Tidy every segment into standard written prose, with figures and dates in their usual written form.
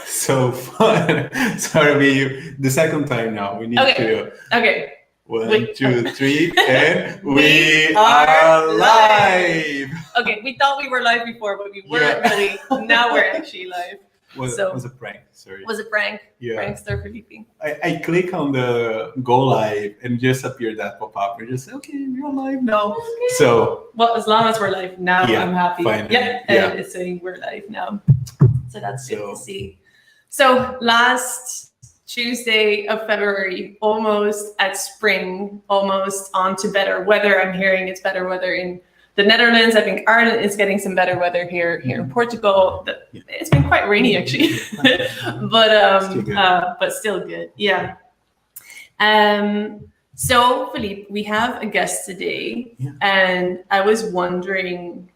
So fun. Sorry, the second time now. We need to. Okay. 1, 2, 3, and we are live. Okay, we thought we were live before, but we weren't really. Now we're actually live. Was a prank, sorry. Was a prank. Yeah. Prankster Felipe. I click on the go live and just appeared that pop-up. We're just, okay, we're live now. Okay. So. Well, as long as we're live now, I'm happy. Finally. Yep, and it's saying we're live now. So that's good to see. So last Tuesday of February, almost at spring, almost on to better weather. I'm hearing it's better weather in the Netherlands. I think Ireland is getting some better weather here in Portugal. It's been quite rainy actually, but still good. Yeah. So Philippe, we have a guest today, and I was wondering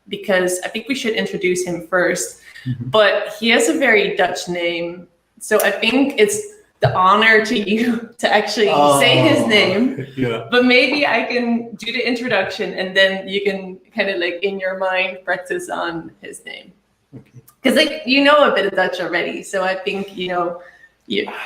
because I think we should introduce him first. But he has a very Dutch name, so I think it's the honor to you to actually say his name. Yeah. But maybe I can do the introduction, and then you can kind of like in your mind practice on his name. Okay. Because like you know a bit of Dutch already, so I think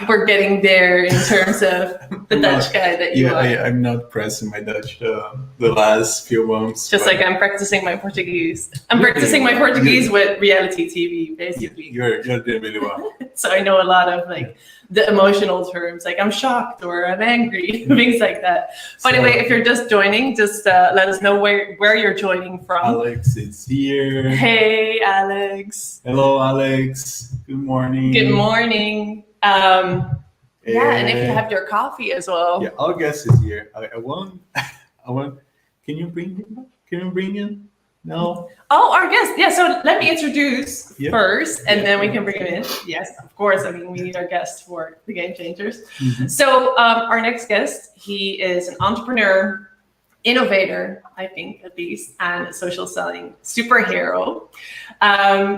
we're getting there in terms of the Dutch guy that you are. I'm not pressing my Dutch the last few months. Just like I'm practicing my Portuguese. I'm practicing my Portuguese with reality TV, basically. You're doing really well. So I know a lot of like the emotional terms, like I'm shocked or I'm angry, things like that. By the way, if you're just joining, just let us know where you're joining from. Alex is here. Hey, Alex. Hello, Alex. Good morning. Good morning. And if you have your coffee as well. Yeah, our guest is here. I want. Can you bring him? Can you bring him? No. Oh, our guest. Yeah. So let me introduce first, and then we can bring him in. Yes, of course. I mean, we need our guest for the Game Changers. So our next guest, he is an entrepreneur, innovator, I think at least, and a social selling superhero.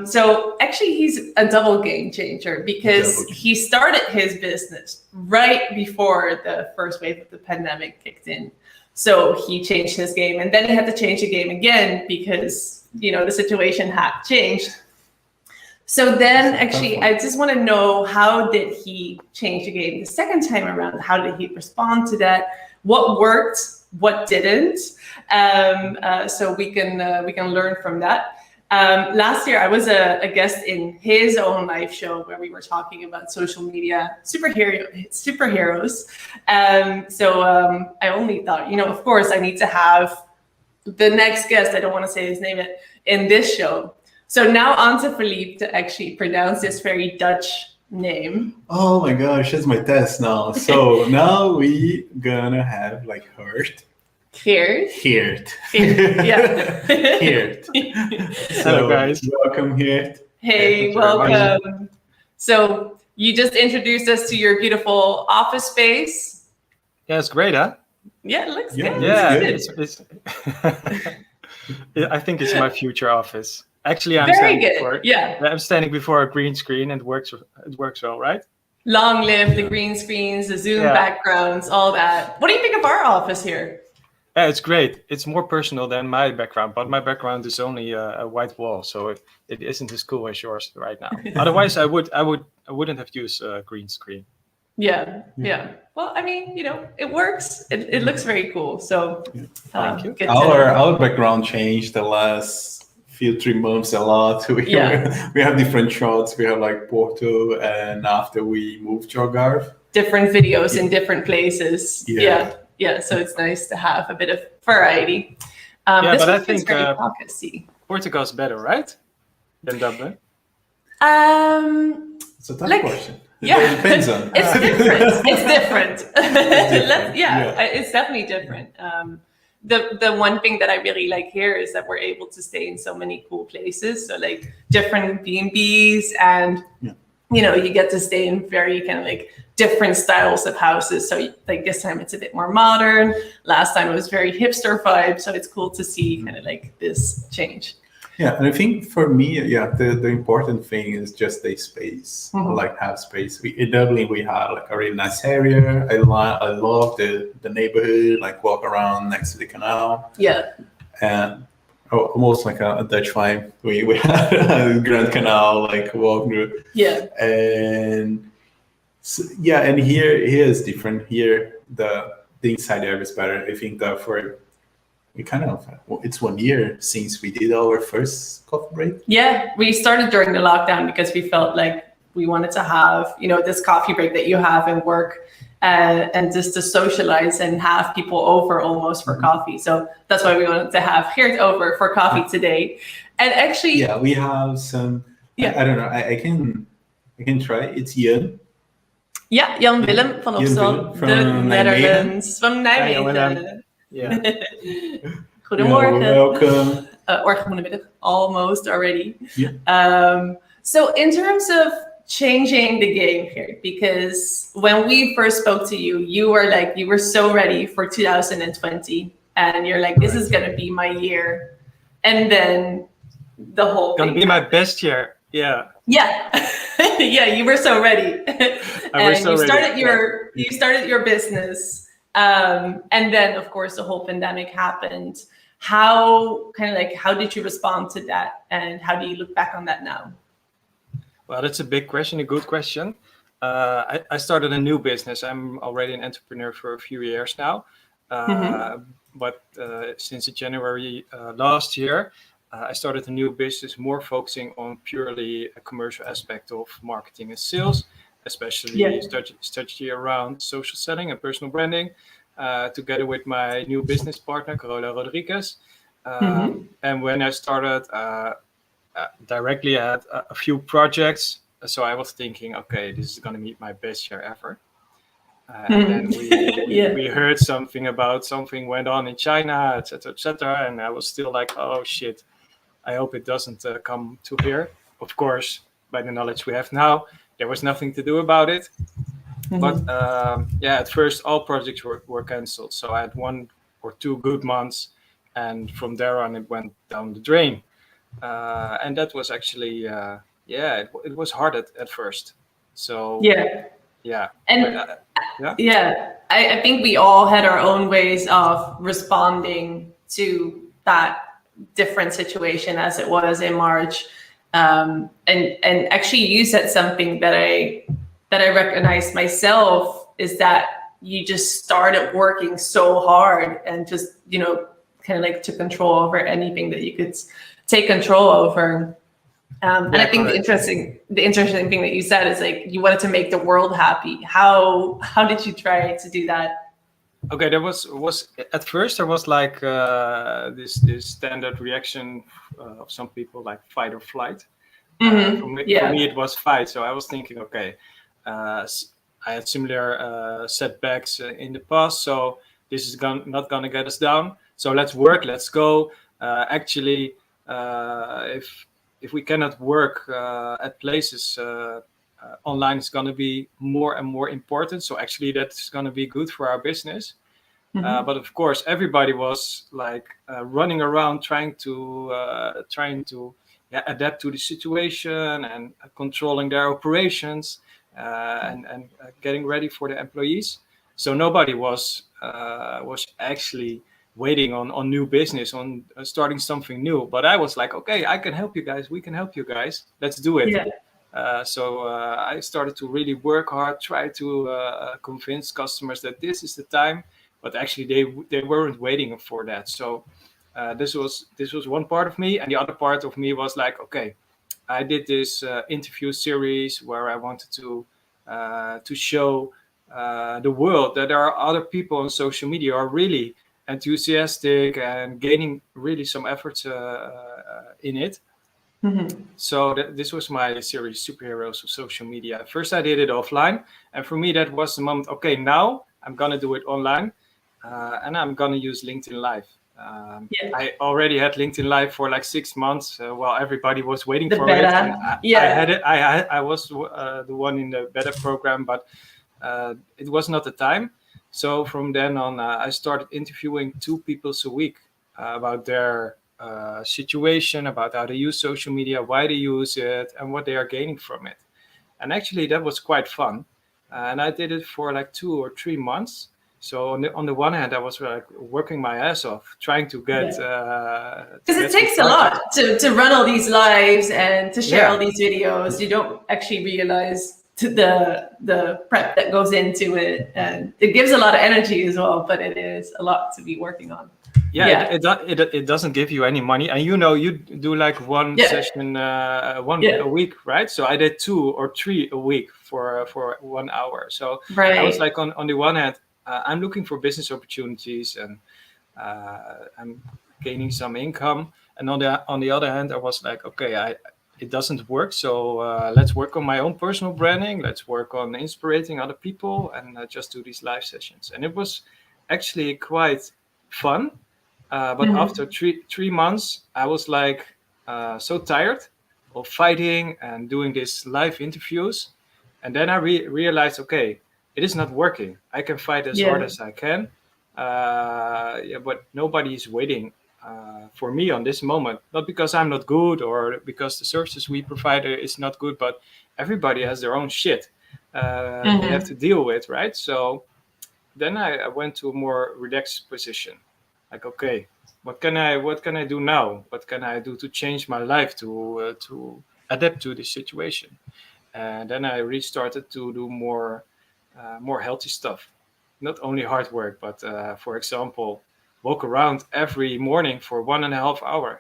So actually he's a double game changer because he started his business right before the first wave of the pandemic kicked in. So he changed his game, and then he had to change the game again because, the situation had changed. So then actually, I just want to know, how did he change the game the second time around? How did he respond to that? What worked? What didn't? So we can learn from that. Last year, I was a guest in his own live show where we were talking about social media superheroes. I only thought, of course, I need to have the next guest. I don't want to say his name in this show. So now on to Philippe to actually pronounce this very Dutch name. Oh my gosh, that's my test now. So now we gonna have like Geert. Yeah. Geert. Hello guys. Welcome, Geert. Hey, welcome. So you just introduced us to your beautiful office space. Yeah, it's great, huh? Yeah, it looks good. Yeah, it's I think it's my future office. Actually, I'm standing before a green screen, and it works well, right? Long live the green screens, the Zoom backgrounds, all that. What do you think of our office here? Yeah, it's great. It's more personal than my background, but my background is only a white wall, so it isn't as cool as yours right now. Otherwise, I wouldn't have used a green screen. Yeah. Well, I mean, it works. It looks very cool. So thank you. Our background changed the last 3 months a lot. We have different shots. We have like Porto, and after we moved to Algarve, different videos in different places. Yeah. So it's nice to have a bit of variety. But I think Portugal's better, right, than Dublin? It's a tough question. It depends on. It's different. It's different. It's definitely different. The one thing that I really like here is that we're able to stay in so many cool places. So like different B&Bs, and you get to stay in very kind of like different styles of houses. So like this time it's a bit more modern. Last time it was very hipster vibe. So it's cool to see kind of like this change. Yeah, and I think for me, the important thing is just the space. Like have space. In Dublin, we have like a really nice area. I love the neighborhood. Like walk around next to the canal. Yeah. And almost like a Dutch vibe. We had a Grand Canal, like walk through. Yeah. And so, yeah, and here is different. Here the inside air is better. I think that it's 1 year since we did our first coffee break. Yeah, we started during the lockdown because we felt like we wanted to have, this coffee break that you have in work, and just to socialize and have people over almost for coffee. So that's why we wanted to have Geert over for coffee today. And actually, yeah, we have some. I don't know. I can try. It's Jan. Yeah, Jan Willem van Opstal, the Netherlands, from Nijmegen. Yeah. Goedemorgen. Welcome. Or goedemiddag, almost already. Yeah. So in terms of changing the game here, because when we first spoke to you, you were so ready for 2020, and you're like, this is gonna be my year, and then the whole gonna be my best year. Yeah. Yeah, you were so ready. You started your business, and then of course the whole pandemic happened. How did you respond to that, and how do you look back on that now? Well, that's a big question, a good question. I started a new business. I'm already an entrepreneur for a few years now. But since January last year, I started a new business more focusing on purely a commercial aspect of marketing and sales, especially strategy around social selling and personal branding, together with my new business partner, Carola Rodriguez. And when I started, directly I had a few projects. So I was thinking, okay, this is going to be my best year ever. And then we heard something went on in China, etc. And I was still like, oh shit, I hope it doesn't come to here. Of course, by the knowledge we have now, there was nothing to do about it. But at first all projects were cancelled. So I had 1 or 2 good months, and from there on it went down the drain. And that was actually, it was hard at first. So I think we all had our own ways of responding to that different situation as it was in March. And actually you said something that I recognized myself, is that you just started working so hard and just, kind of like took control over anything that you could take control over. And I think the interesting thing that you said is like, you wanted to make the world happy. How did you try to do that? Okay, there was at first there was like this standard reaction of some people, like fight or flight. For me it was fight. So I was thinking, okay, I had similar setbacks in the past, so this is not gonna get us down. So let's work, let's go. Actually, if we cannot work at places, online is going to be more and more important. So actually that's going to be good for our business. But of course, everybody was like running around trying to adapt to the situation and controlling their operations and getting ready for the employees. So nobody was actually waiting on new business, on starting something new. But I was like, okay, I can help you guys. We can help you guys. Let's do it. So I started to really work hard, try to convince customers that this is the time. But actually, they weren't waiting for that. So this was one part of me, and the other part of me was like, okay, I did this interview series where I wanted to show the world that there are other people on social media who are really enthusiastic and gaining really some efforts in it. So this was my series, Superheroes of Social Media. First I did it offline, and for me that was the moment, okay, now I'm gonna do it online, and I'm gonna use LinkedIn Live. I already had LinkedIn Live for like 6 months while everybody was waiting for it. And I had it. I was the one in the beta program, but it was not the time. So from then on, I started interviewing 2 people a week about their situation, about how they use social media, why they use it, and what they are gaining from it. And actually, that was quite fun. And I did it for like 2 or 3 months. So on the one hand, I was like working my ass off, trying to get because it takes a lot to run all these lives and to share all these videos. You don't actually realize the prep that goes into it, and it gives a lot of energy as well. But it is a lot to be working on. It doesn't give you any money, and you do like one session a week, right? So I did 2 or 3 a week for 1 hour. So I was like on the one hand, I'm looking for business opportunities, and I'm gaining some income, and on the other hand, I was like, okay, it doesn't work, so let's work on my own personal branding, let's work on inspiring other people, and just do these live sessions. And it was actually quite fun. But after three months, I was like so tired of fighting and doing these live interviews. And then I realized, okay, it is not working. I can fight as hard as I can. But nobody is waiting for me on this moment. Not because I'm not good or because the services we provide is not good, but everybody has their own shit they have to deal with, right? So then I went to a more relaxed position. Like, okay, what can I do now? What can I do to change my life to adapt to this situation? And then I restarted to do more healthy stuff, not only hard work, but for example, walk around every morning for 1.5 hours.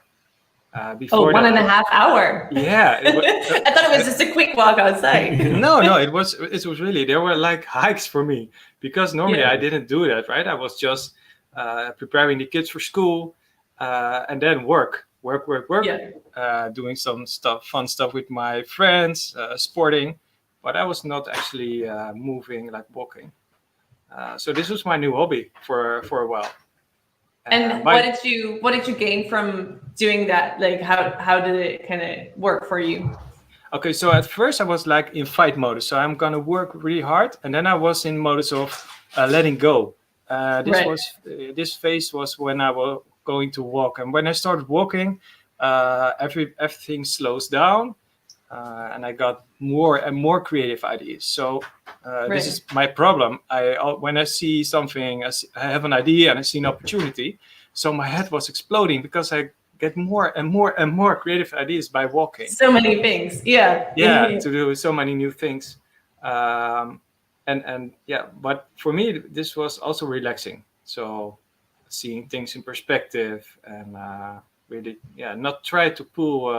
Before 1.5 hours. Yeah, I thought it was just a quick walk outside. No, it was really, there were like hikes for me, because normally I didn't do that, right? I was just preparing the kids for school, and then work, doing some fun stuff with my friends, sporting, but I was not actually moving, like walking. So this was my new hobby for a while. And what did you gain from doing that? Like, how did it kind of work for you? Okay, so at first I was like in fight mode, so I'm gonna work really hard, and then I was in modus of letting go. This phase was when I was going to walk, and when I started walking, everything slows down, and I got more and more creative ideas. So this is my problem. When I see something, I have an idea and I see an opportunity, so my head was exploding because I get more and more and more creative ideas by walking. So many things, to do so many new things. But for me, this was also relaxing. So seeing things in perspective, and really, not try to pull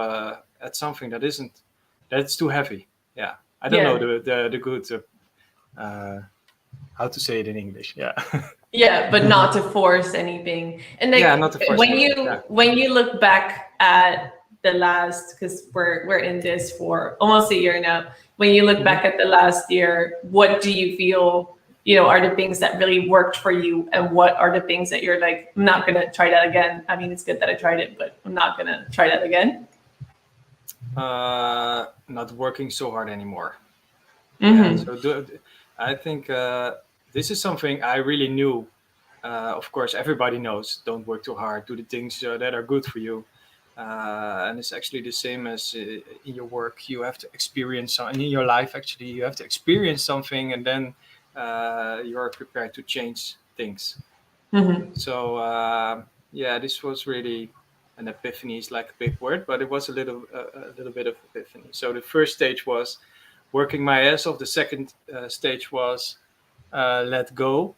at something that's too heavy. Yeah, I don't know the good how to say it in English. Yeah, but not to force anything. And like, not to force when you look back at the last, because we're in this for almost a year now. When you look back at the last year, what do you feel, are the things that really worked for you, and what are the things that you're like, I'm not gonna try that again? I mean, it's good that I tried it, but I'm not gonna try that again. Not working so hard anymore. I think this is something I really knew. Of course, everybody knows, don't work too hard, do the things that are good for you. And it's actually the same as in your work. You have to experience something in your life. Actually, you have to experience something, and then you're prepared to change things. So this was really an epiphany. Is like a big word, but it was a little bit of epiphany. So the first stage was working my ass off. The second stage was let go,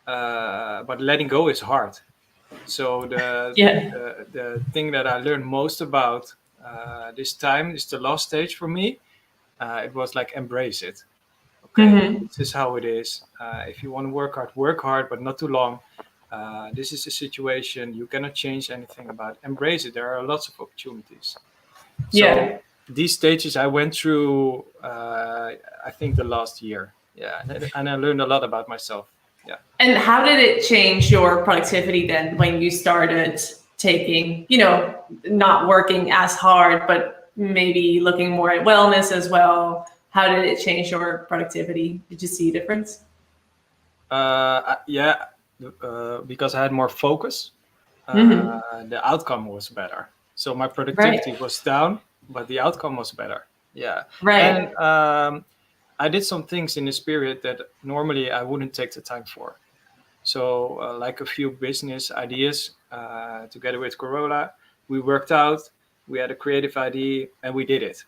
but letting go is hard. So the thing that I learned most about this time is the last stage for me. It was like, embrace it. Okay, this is how it is. If you want to work hard, but not too long. This is a situation you cannot change anything about. Embrace it. There are lots of opportunities. So these stages I went through, I think the last year. And I learned a lot about myself. Yeah. And how did it change your productivity then when you started taking, not working as hard, but maybe looking more at wellness as well? How did it change your productivity? Did you see a difference? Because I had more focus, the outcome was better. So my productivity was down, but the outcome was better. Yeah. Right. And I did some things in this period that normally I wouldn't take the time for. So like a few business ideas together with Corolla, we worked out, we had a creative idea, and we did it.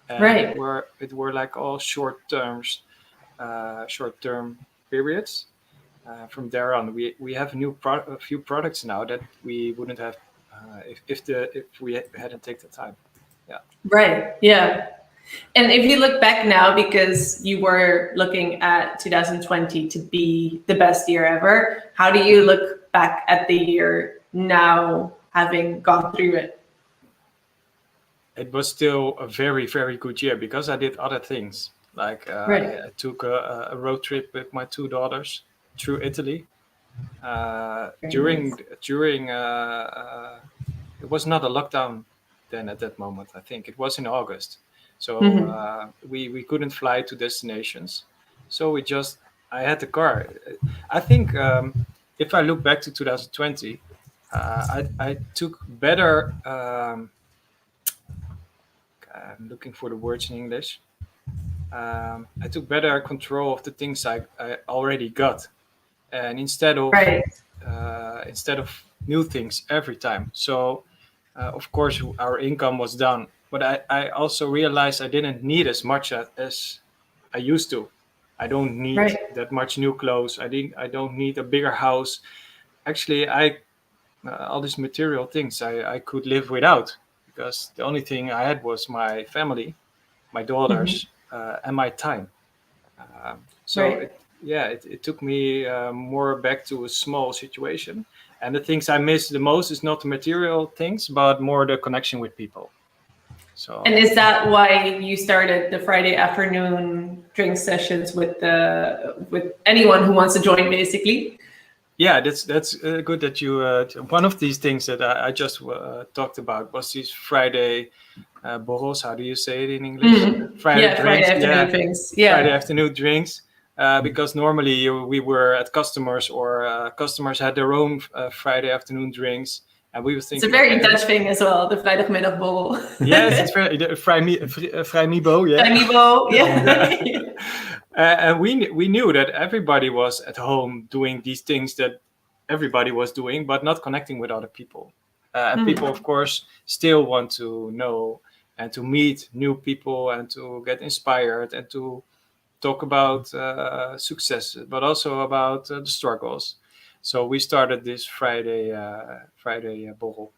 And Right. it were like all short-term periods. From there on, we have a few products now that we wouldn't have if we hadn't taken the time. Yeah. Right. Yeah. And if you look back now, because you were looking at 2020 to be the best year ever, how do you look back at the year now, having gone through it? It was still a very, very good year because I did other things. Like Right. I took a road trip with my two daughters through Italy. During it was not a lockdown then at that moment. I think it was in August, so we couldn't fly to destinations. So I had the car. I think if I look back to 2020, I took better. I'm looking for the words in English. I took better control of the things I already got, and instead of Right. new things every time. So of course our income was down, but I also realized I didn't need as much as I used to. I don't need Right. that much new clothes. I don't need a bigger house. Actually, all these material things I could live without, because the only thing I had was my family, my daughters, and my time. So Right. it took me more back to a small situation. And the things I miss the most is not the material things, but more the connection with people. So. And is that why you started the Friday afternoon drink sessions with anyone who wants to join, basically? Yeah, that's good that you. One of these things that I just talked about was these Friday borrels. How do you say it in English? Friday afternoon drinks. Yeah. Friday afternoon drinks. Because normally we were at customers, or customers had their own Friday afternoon drinks, and we were thinking it's a very Dutch thing as well, the vrijdagmiddagborrel. Yes, it's very vrijmibo, yeah. Vrijmibo, yeah. And we knew that everybody was at home doing these things that everybody was doing, but not connecting with other people. And people, of course, still want to know and to meet new people and to get inspired and to talk about success, but also about the struggles. So we started this Friday borrel.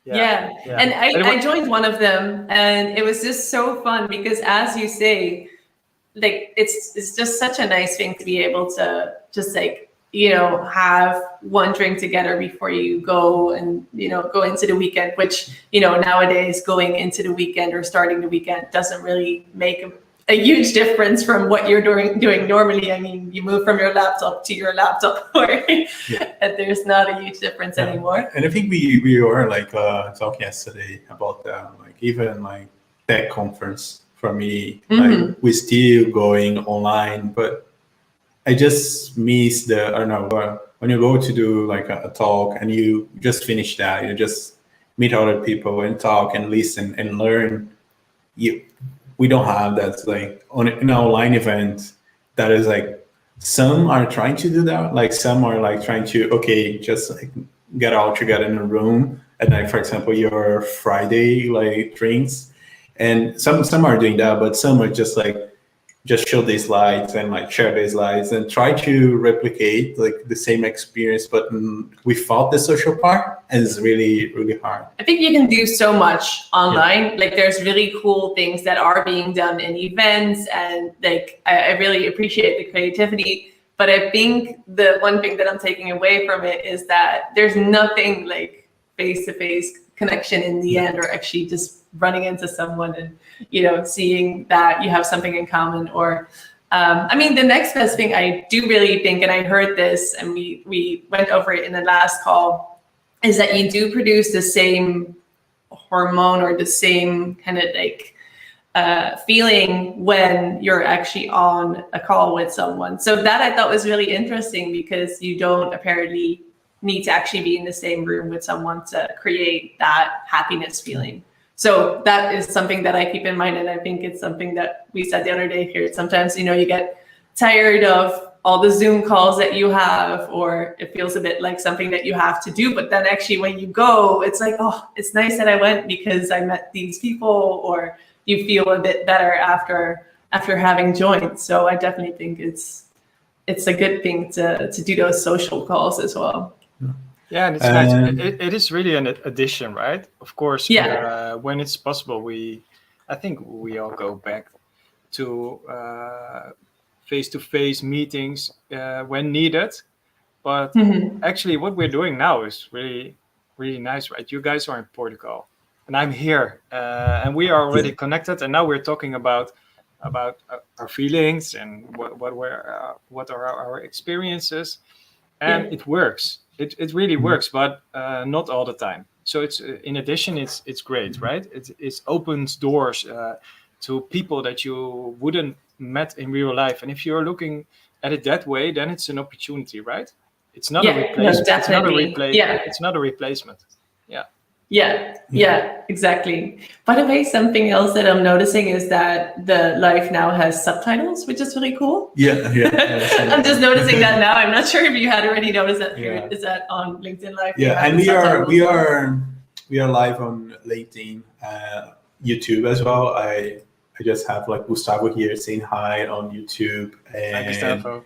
Yeah. And I joined one of them, and it was just so fun because, as you say, like it's just such a nice thing to be able to just like, have one drink together before you go and, go into the weekend, which, nowadays going into the weekend or starting the weekend doesn't really make a huge difference from what you're doing normally. I mean, you move from your laptop to your laptop, and there's not a huge difference anymore. And I think we were like talking yesterday about that, like even like tech conference for me, like we're still going online, but I just miss I don't know, when you go to do like a talk and you just finish that, you just meet other people and talk and listen and learn. We don't have that like in an online event. That is like, some are trying to do that. Like some are like trying to, just like get all together in a room and like, for example, your Friday like drinks, and some are doing that, but some are just like, just show these slides and like share these slides and try to replicate like the same experience, but without the social part, is really, really hard. I think you can do so much online. Yeah. Like there's really cool things that are being done in events, and like I really appreciate the creativity. But I think the one thing that I'm taking away from it is that there's nothing like face-to-face connection in the end, or actually just running into someone and seeing that you have something in common. Or I mean, the next best thing I do really think, and I heard this and we went over it in the last call, is that you do produce the same hormone or the same kind of like feeling when you're actually on a call with someone. So that I thought was really interesting, because you don't apparently need to actually be in the same room with someone to create that happiness feeling. So that is something that I keep in mind, and I think it's something that we said the other day here. Sometimes, you get tired of all the Zoom calls that you have, or it feels a bit like something that you have to do. But then actually when you go, it's like, oh, it's nice that I went because I met these people, or you feel a bit better after having joined. So I definitely think it's a good thing to do those social calls as well. Yeah, and it's nice. It is really an addition, right? Of course, when it's possible, I think we all go back to face-to-face meetings when needed. But actually, what we're doing now is really, really nice, right? You guys are in Portugal, and I'm here, and we are already connected. And now we're talking about our feelings and what are our experiences, and it works. It really works, but not all the time. So it's in addition, it's great, right? It opens doors to people that you wouldn't met in real life. And if you're looking at it that way, then it's an opportunity, right? It's not a replacement. No, definitely. It's not a replacement. Yeah, exactly. By the way, something else that I'm noticing is that the live now has subtitles, which is really cool. Yeah. I'm just noticing that now. I'm not sure if you had already noticed that. Yeah. Is that on LinkedIn Live? Yeah, and we are live on LinkedIn, YouTube as well. I just have like Gustavo here saying hi on YouTube. Hi, Gustavo.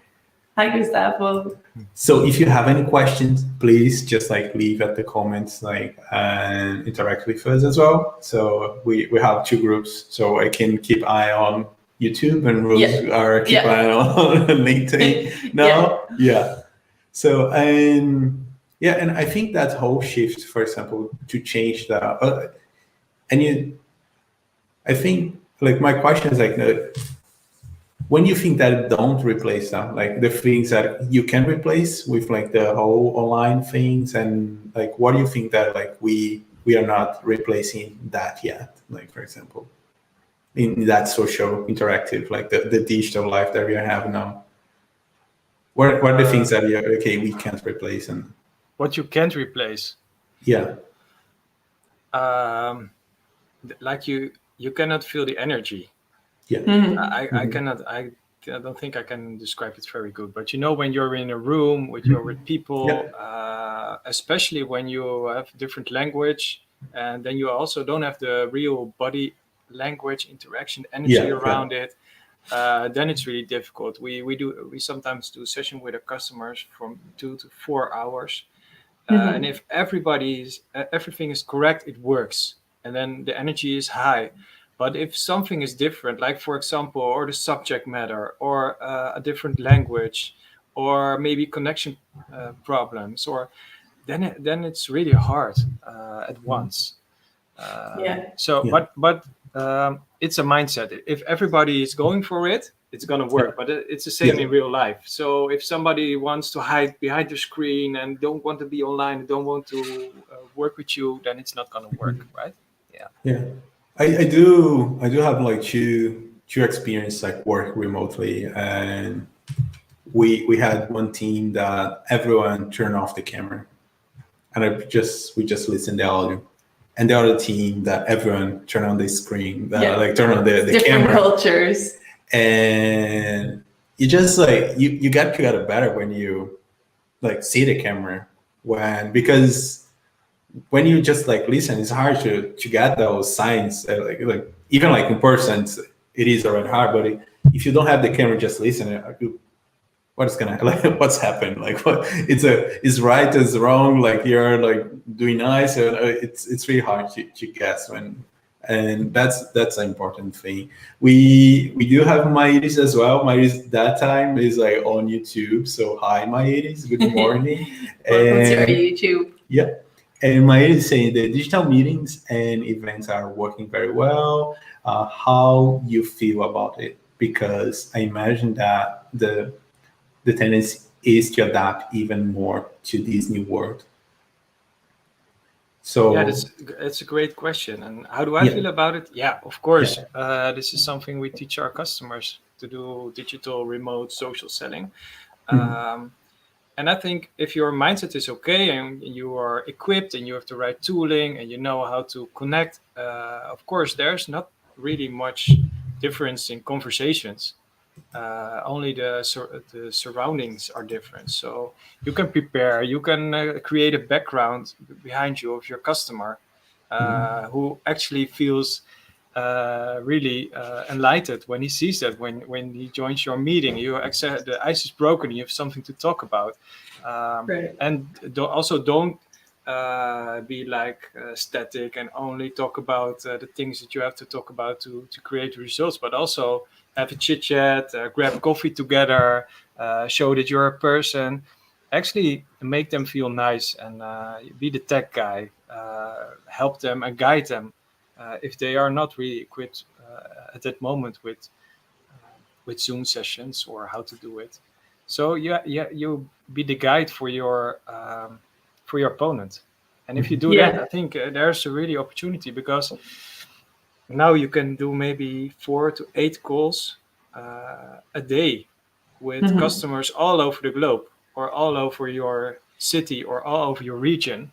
Hi, Gustavo. So if you have any questions, please just like leave at the comments, like, and interact with us as well. So we have two groups, so I can keep eye on YouTube and Rose are keep eye on LinkedIn now. So and I think that whole shift, for example, to change the I think like my question is like, when you think that don't replace them, like the things that you can replace with like the whole online things, and like what do you think that like we are not replacing that yet? Like, for example, in that social interactive, like the digital life that we have now, what are the things that we can't replace? And what you can't replace? Like you cannot feel the energy. I cannot. I don't think I can describe it very good. But when you're in a room with people, especially when you have different language, and then you also don't have the real body language interaction energy around it, then it's really difficult. We sometimes do a session with our customers from 2 to 4 hours, and if everything is correct, it works, and then the energy is high. But if something is different, like for example, or the subject matter, or a different language, or maybe connection problems, or then it's really hard at once. So, but it's a mindset. If everybody is going for it, it's gonna work. But it's the same in real life. So if somebody wants to hide behind the screen and don't want to be online, don't want to work with you, then it's not gonna work, right? Yeah. I do have like two experience like work remotely, and we had one team that everyone turned off the camera, and we just listened to the audio, and the other team that everyone turned on the screen, like turn on the different camera. Cultures, and you just like you get better when you like see the camera, because when you just like listen, it's hard to get those signs. Like even like in person, it is already hard. But if you don't have the camera, just listen. What's what's happened? Like what? Is right, is wrong. Like you're like doing nice. It's really hard to guess when. And that's an important thing. We do have Mairis as well. Mairis that time is like on YouTube. So hi Mairis, good morning. Welcome to our YouTube. Yeah. And Maya is saying the digital meetings and events are working very well. How you feel about it? Because I imagine that the tendency is to adapt even more to this new world. So it's a great question. And how do I feel about it? Yeah, of course. This is something we teach our customers to do: digital, remote, social selling. And I think if your mindset is okay and you are equipped and you have the right tooling and you know how to connect, of course, there's not really much difference in conversations. only the surroundings are different. So you can prepare, you can create a background behind you of your customer who actually feels really enlightened when he sees that, when he joins your meeting, you accept the ice is broken, you have something to talk about. Right. And also don't be like static and only talk about the things that you have to talk about to create results, but also have a chit chat, grab coffee together, show that you're a person. Actually, make them feel nice and be the tech guy. Help them and guide them if they are not really equipped at that moment with Zoom sessions or how to do it. So yeah, you be the guide for your opponent. And if you do that, I think there's a really opportunity, because now you can do maybe 4 to 8 calls a day with customers all over the globe, or all over your city, or all over your region.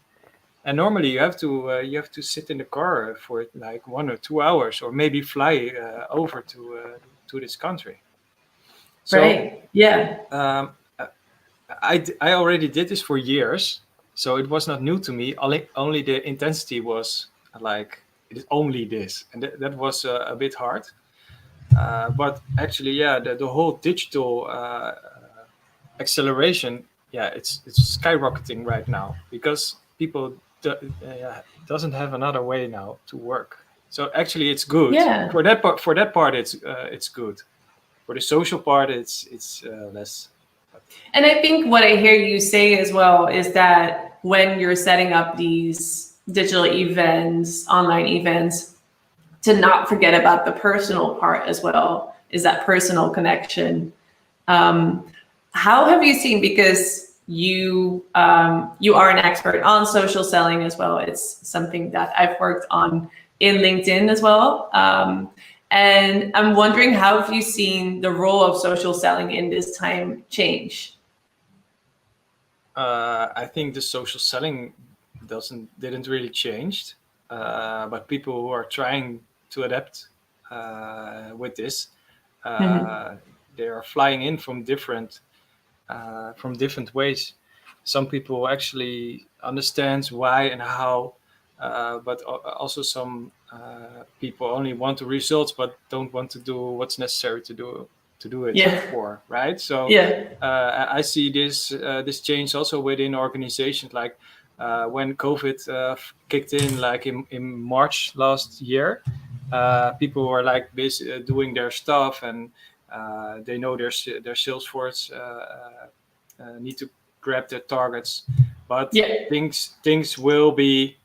And normally you have to sit in the car for like 1 or 2 hours, or maybe fly over to this country. So Right. Yeah. I already did this for years, so it was not new to me. Only the intensity was like, it is only this, and that was a bit hard. But actually, yeah, the whole digital acceleration, yeah, it's skyrocketing right now, because people doesn't have another way now to work. So actually, it's good Yeah. for that part. For that part, it's good. For the social part, it's less. And I think what I hear you say as well is that when you're setting up these digital events, online events, to not forget about the personal part as well, is that personal connection. How have you seen, because you are an expert on social selling as well. It's something that I've worked on in LinkedIn as well. And I'm wondering, how have you seen the role of social selling in this time change? I think the social selling didn't really change, but people who are trying to adapt with this, they are flying in from different ways. Some people actually understand why and how, but also some people only want the results but don't want to do what's necessary to do it for, right? So I see this change also within organizations, like when COVID kicked in, like in March last year. People were like busy doing their stuff, and they know their sales force need to grab their targets, but things will be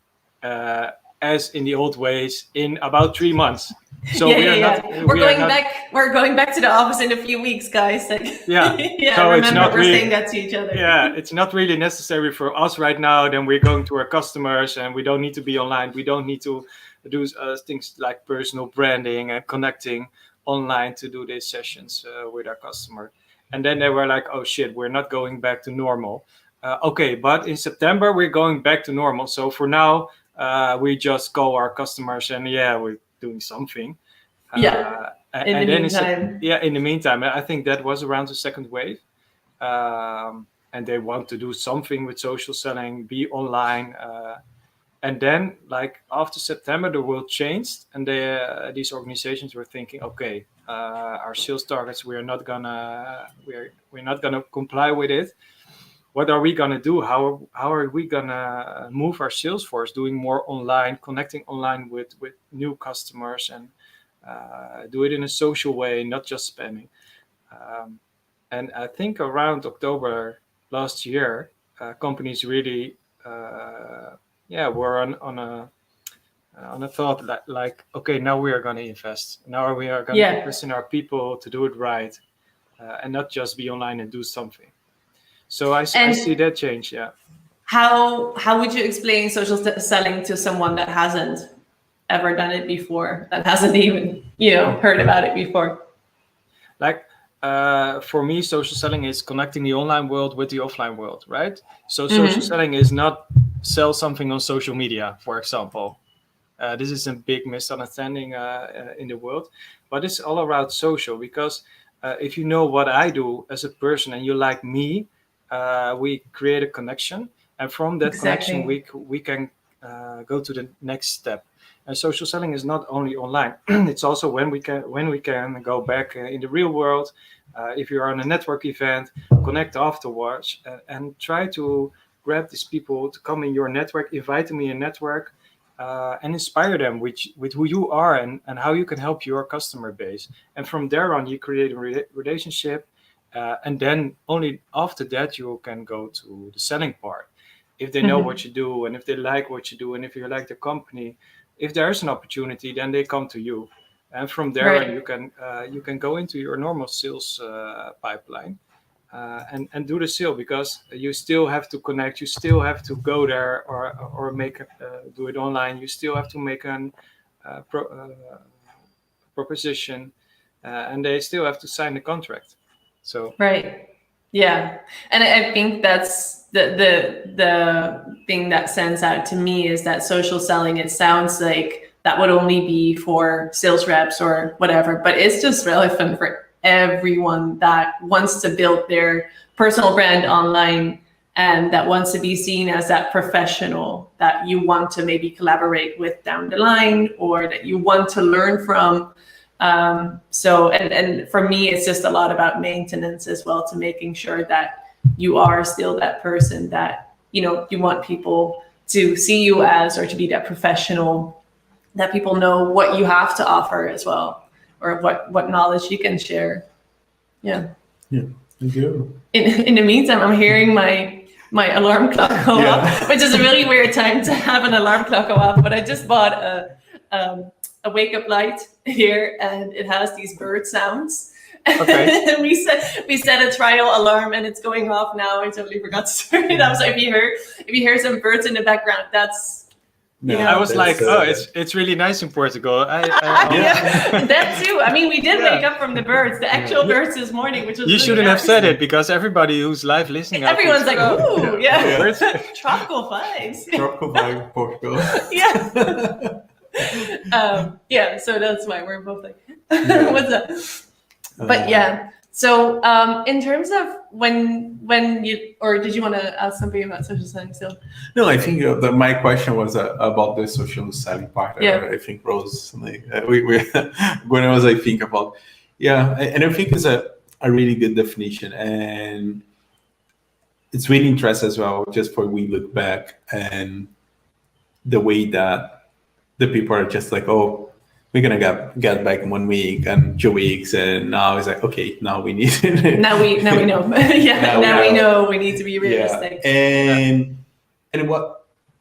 as in the old ways in about 3 months. So we're going back to the office in a few weeks, guys. Like, so remember, it's not we're really saying that to each other. It's not really necessary for us right now. Then we're going to our customers, and we don't need to be online. We don't need to do things like personal branding and connecting online to do these sessions with our customer. And then they were like, oh shit, we're not going back to normal. Okay, but in September we're going back to normal. So for now, we just call our customers, and we're doing something. In the meantime, I think that was around the second wave. And they want to do something with social selling, be online. And then, like after September, the world changed, and these organizations were thinking, okay, our sales targets, we're not gonna comply with it. What are we gonna do? How are we gonna move our sales force, doing more online, connecting online with new customers, and do it in a social way, not just spamming. And I think around October last year, companies really were on a thought like, okay, now we are going to invest. Now we are going to invest in our people to do it right, and not just be online and do something. So I see that change. Yeah. How would you explain social selling to someone that hasn't ever done it before, that hasn't even heard about it before? Like, for me, social selling is connecting the online world with the offline world, right? So social selling is not sell something on social media, for example. This is a big misunderstanding in the world, but it's all around social, because if you know what I do as a person and you like me, we create a connection, and from that connection we can go to the next step. And social selling is not only online; it's also when we can go back in the real world. If you're on a network event, connect afterwards and try to grab these people to come in your network, invite them in your network, and inspire them with who you are and how you can help your customer base. And from there on, you create a relationship. And then only after that, you can go to the selling part. If they know what you do, and if they like what you do, and if you like the company, if there is an opportunity, then they come to you. And from there on, you can go into your normal sales pipeline. And do the sale, because you still have to connect, you still have to go there or do it online. You still have to make an proposition, and they still have to sign the contract. So yeah, and I think that's the thing that stands out to me is that social selling. It sounds like that would only be for sales reps or whatever, but it's just relevant for everyone that wants to build their personal brand online and that wants to be seen as that professional that you want to maybe collaborate with down the line, or that you want to learn from. So for me, it's just a lot about maintenance as well, to making sure that you are still that person that, you want people to see you as, or to be that professional, that people know what you have to offer as well, or what knowledge you can share. Yeah. Thank you. In the meantime, I'm hearing my alarm clock go off, which is a really weird time to have an alarm clock go off. But I just bought a wake up light here, and it has these bird sounds. Okay. we set a trial alarm, and it's going off now. I totally forgot to turn it off. So if you hear some birds in the background, that's. I was like, it's really nice in Portugal. Yeah, that too. I mean, we did wake up from the birds, the actual birds this morning, which was. You shouldn't have said it, because everybody who's live listening. Everyone's like, ooh, tropical vibes. Tropical vibe, Portugal. Yeah. So that's why we're both like, what's up? But yeah. So in terms of when you, or did you want to ask something about social selling still? No, I think my question was about the social selling part. I think Rose, we when I think about, and I think it's a really good definition, and it's really interesting as well, just for we look back and the way that the people are just like, oh, we're gonna get back in 1 week and 2 weeks, and now it's like, okay, now we need it. now we know. Now we know we need to be realistic. And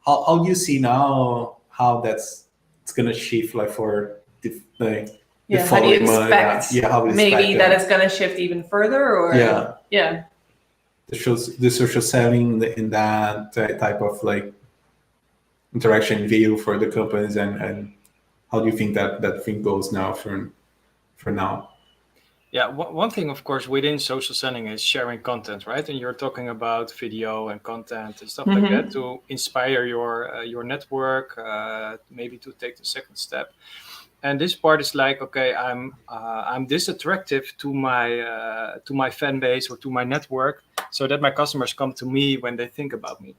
how do you see now how it's gonna shift, like for the how do you expect maybe that it's gonna shift even further, or the social selling in that type of like interaction view for the companies, and how do you think that thing goes now for now? Yeah, one thing, of course, within social selling is sharing content, right? And you're talking about video and content and stuff like that to inspire your network, maybe to take the second step. And this part is like, okay, I'm this attractive to my fan base or to my network, so that my customers come to me when they think about me.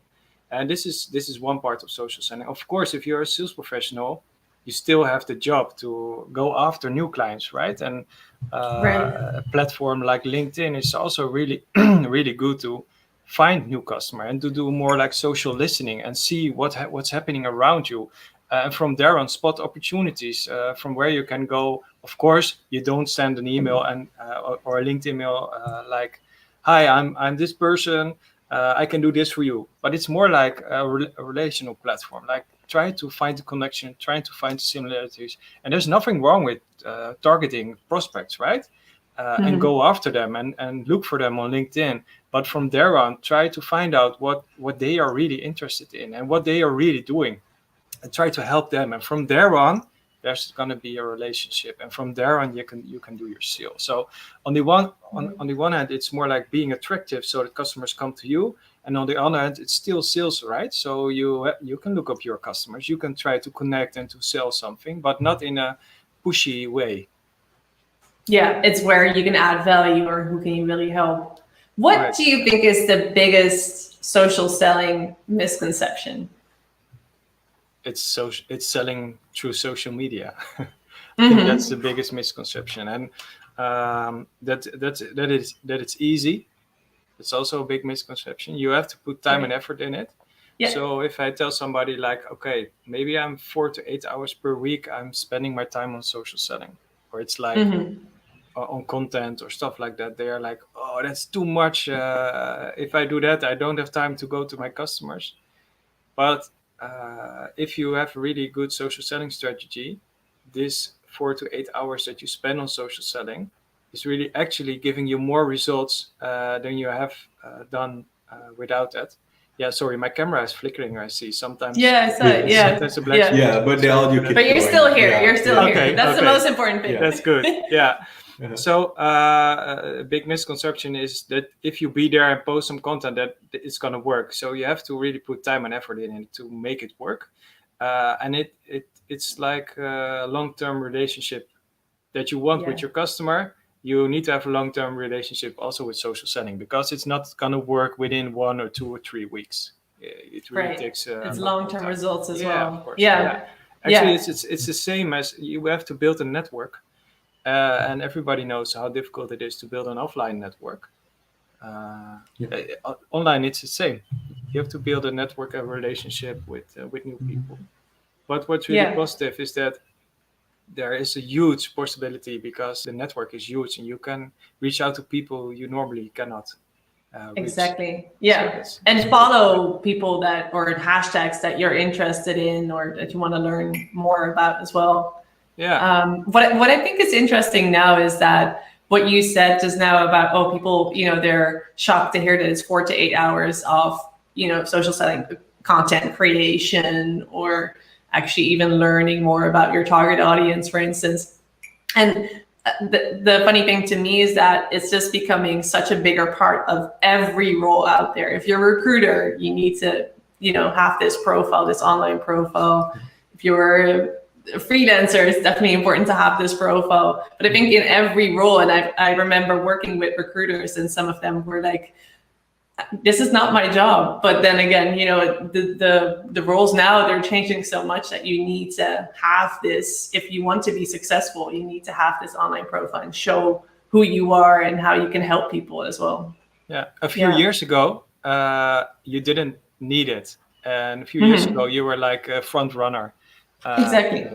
And this is one part of social selling. Of course, if you're a sales professional, you still have the job to go after new clients, right? And a platform like LinkedIn is also really, really good to find new customer and to do more like social listening and see what's happening around you. And from there on, spot opportunities from where you can go. Of course, you don't send an email and or a LinkedIn email like, "Hi, I'm this person. I can do this for you." But it's more like a relational platform. Like, try to find the connection, trying to find the similarities. And there's nothing wrong with targeting prospects, right? And go after them and look for them on LinkedIn. But from there on, try to find out what they are really interested in and what they are really doing, and try to help them. And from there on, there's going to be a relationship. And from there on, you can do your sale. So on the one hand, it's more like being attractive so that customers come to you. And on the other hand, it's still sales, right? So you can look up your customers. You can try to connect and to sell something, but not in a pushy way. Yeah, it's where you can add value or who can you really help. What Right. do you think is the biggest social selling misconception? It's selling through social media. I think that's the biggest misconception, and that it's easy. It's also a big misconception. You have to put time and effort in it. Yeah. So if I tell somebody like, okay, maybe I'm 4 to 8 hours per week, I'm spending my time on social selling, or it's like on content or stuff like that, they are like, oh, that's too much. If I do that, I don't have time to go to my customers. But if you have a really good social selling strategy, this 4 to 8 hours that you spend on social selling is really actually giving you more results than you have done without that. Yeah, sorry, my camera is flickering. I see sometimes. Yeah, I saw it. Yeah, sometimes the black screen. Yeah, but the audio keeps But you're going. still here. Yeah, You're still yeah. here. Okay, That's the okay. most important thing. That's good. Yeah. Uh-huh. So a big misconception is that if you be there and post some content, that it's gonna work. So you have to really put time and effort in it to make it work. And it's like a long-term relationship that you want with your customer. You need to have a long-term relationship also with social selling, because it's not gonna work within 1 or 2 or 3 weeks. It really takes it's a lot long-term more time. results as Yeah, well. of course. Yeah. Actually, it's the same as you have to build a network, and everybody knows how difficult it is to build an offline network. Online, it's the same. You have to build a network, a relationship with new people. But what's really positive is that there is a huge possibility, because the network is huge and you can reach out to people you normally cannot. Exactly. Yeah. And follow people that, or hashtags that you're interested in or that you want to learn more about as well. Yeah. What I think is interesting now is that what you said just now about, oh, people, they're shocked to hear that it's 4 to 8 hours of, social selling, content creation, or actually even learning more about your target audience, for instance. And the funny thing to me is that it's just becoming such a bigger part of every role out there. If you're a recruiter, you need to, have this profile, this online profile. If you're a freelancer, it's definitely important to have this profile. But I think in every role, and I remember working with recruiters, and some of them were like, this is not my job. But then again, the roles now, they're changing so much that you need to have this. If you want to be successful, you need to have this online profile and show who you are and how you can help people as well. Yeah, a few years ago, you didn't need it, and a few years ago, you were like a front runner. Exactly.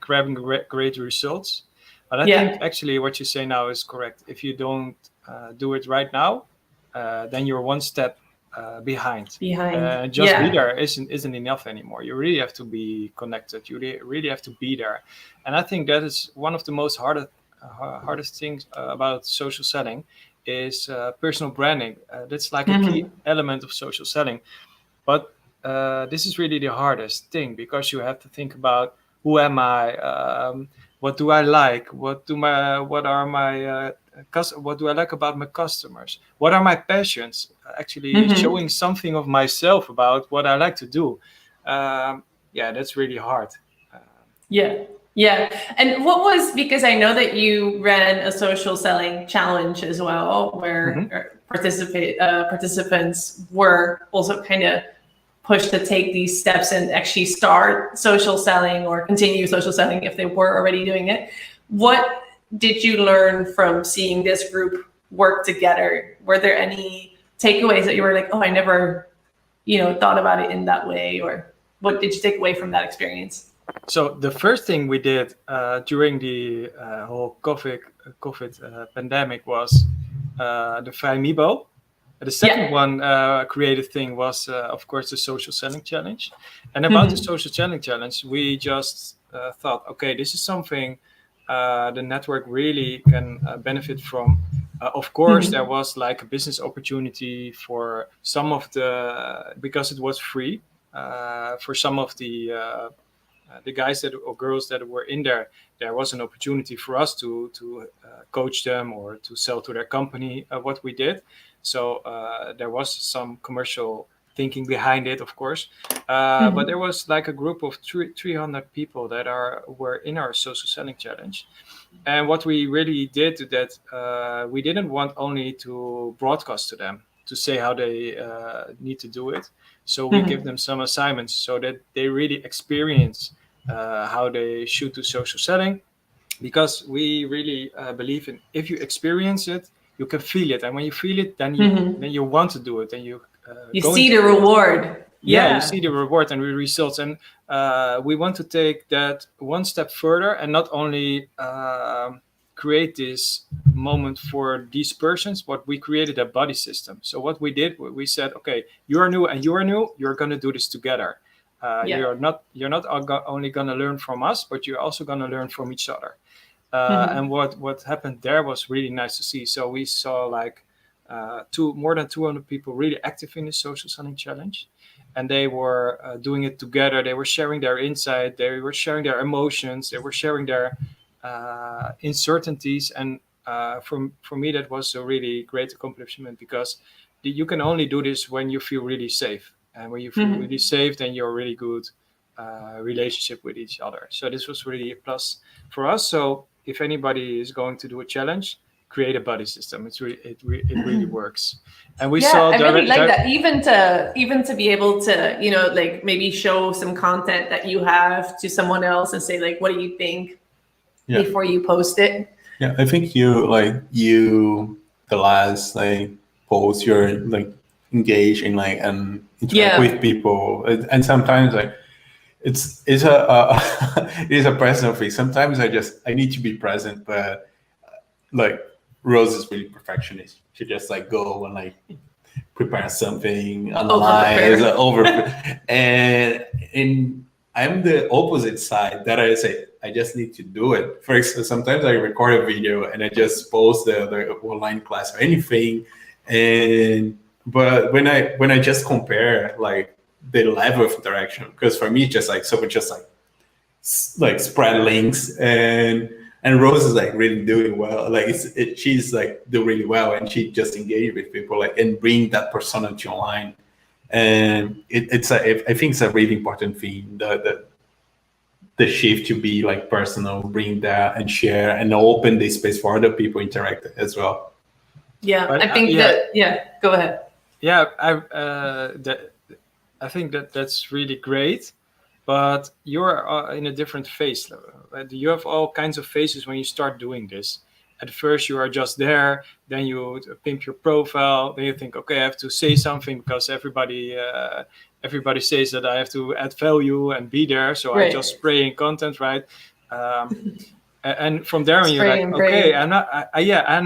Grabbing great results. But I think actually what you say now is correct. If you don't do it right now, then you're one step behind. Just be there isn't enough anymore. You really have to be connected. You really have to be there. And I think that is one of the most hardest things about social selling is personal branding. That's like a key element of social selling. But this is really the hardest thing, because you have to think about, who am I? What do I like? What do I like about my customers? What are my passions? Actually showing something of myself about what I like to do. That's really hard. Yeah. And what was, because I know that you ran a social selling challenge as well, where participants were also kind of pushed to take these steps and actually start social selling or continue social selling if they were already doing it. What did you learn from seeing this group work together? Were there any takeaways that you were like, oh, I never, thought about it in that way? Or what did you take away from that experience? So the first thing we did during the whole COVID pandemic was the Vrijmibo. The second one creative thing was, of course, the social selling challenge. And about the social selling challenge, we just thought, okay, this is something the network really can benefit from. Of course, there was like a business opportunity for some of because it was free, for some of the guys or girls that were in there. There was an opportunity for us to coach them or to sell to their company what we did. So there was some commercial thinking behind it, of course. But there was like a group of 300 people that were in our social selling challenge. And what we really did to that, we didn't want only to broadcast to them to say how they need to do it. So we give them some assignments so that they really experience how they should do social selling, because we really believe in, if you experience it, you can feel it, and when you feel it, then you want to do it, and you see the reward. Yeah, you see the reward and the results, and we want to take that one step further and not only create this moment for these persons, but we created a buddy system. So what we did, we said, okay, you are new and you are new, you're going to do this together. You're not only going to learn from us, but you're also going to learn from each other. And what happened there was really nice to see. So we saw like more than 200 people really active in the social selling challenge, and they were doing it together. They were sharing their insight, they were sharing their emotions, they were sharing their uncertainties. And for me, that was a really great accomplishment, because you can only do this when you feel really safe. And when you feel really safe, then you're really good relationship with each other. So this was really a plus for us. So if anybody is going to do a challenge, create a buddy system. It really works. And we saw I really like that. Even to be able to, like maybe show some content that you have to someone else and say like, what do you think before you post it? Yeah, I think the last like post, you're like engaged in like and interact with people, and sometimes like it's a it is a personal thing. Sometimes I need to be present, but like Rose is really perfectionist. She just like go and like prepare something, analyze, and I'm the opposite side, that I say I just need to do it. For example, sometimes I record a video and I just post the online class or anything, but when I just compare like the level of interaction, because for me it's just like someone just like spread links, and Rose is like really doing well. Like she's like doing really well, and she just engage with people like and bring that persona to online. And I think it's a really important thing, the shift to be like personal, bring that and share and open the space for other people interact as well. Yeah, but I think go ahead. Yeah, I think that's really great, but you're in a different phase. You have all kinds of phases when you start doing this. At first, you are just there. Then you pimp your profile. Then you think, okay, I have to say something because everybody says that I have to add value and be there. So I just spray in content, right? And from there on, you're like, okay, I'm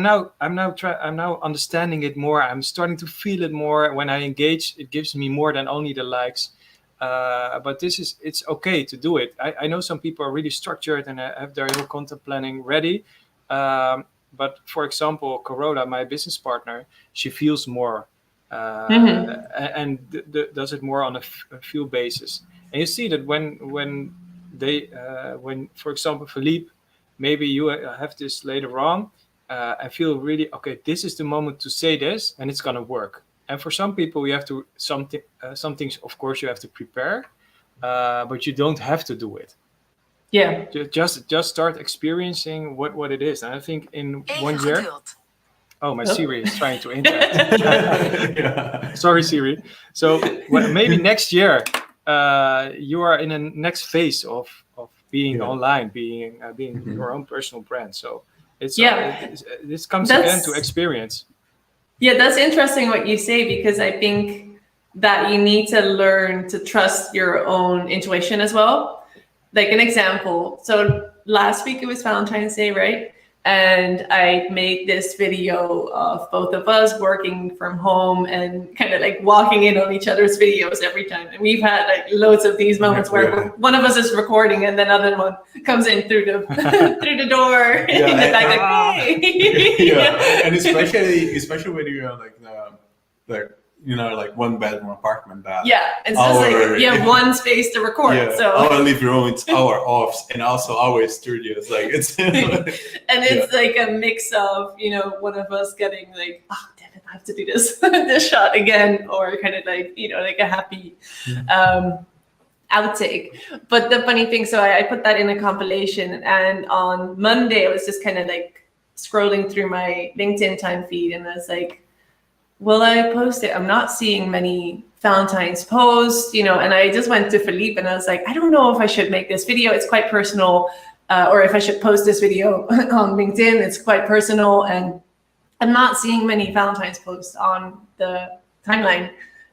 now understanding it more. I'm starting to feel it more. When I engage, it gives me more than only the likes. But it's okay to do it. I know some people are really structured and have their whole content planning ready. But for example, Carola, my business partner, she feels more and does it more on a feel basis. And you see that when for example, Philippe, maybe you have this later on, I feel really, okay, this is the moment to say this and it's going to work. And for some people, you have to, some things, of course, you have to prepare, but you don't have to do it. Yeah. Just start experiencing what it is. And I think in 1 year... Oh, my Siri is trying to interact. Sorry, Siri. So maybe next year, you are in a next phase of being online, being your own personal brand. So this comes again to experience. Yeah, that's interesting what you say, because I think that you need to learn to trust your own intuition as well. Like an example, so last week it was Valentine's Day, right? And I made this video of both of us working from home and kind of like walking in on each other's videos every time. And we've had like loads of these moments where one of us is recording and then another one comes in through the through the door in the back, like, hey. And especially when you're like like one bedroom apartment. It's just like you have one space to record. So our living room, it's our office, and also our studios. Like it's and it's like a mix of one of us getting like, oh damn it, I have to do this this shot again, or kind of like like a happy. outtake. But the funny thing, so I put that in a compilation, and on Monday I was just kind of like scrolling through my LinkedIn time feed, and I was like, will I post it? I'm not seeing many Valentine's posts, you know, and I just went to Philippe and I was like, I don't know if I should make this video. It's quite personal, or if I should post this video on LinkedIn. It's quite personal, and I'm not seeing many Valentine's posts on the timeline.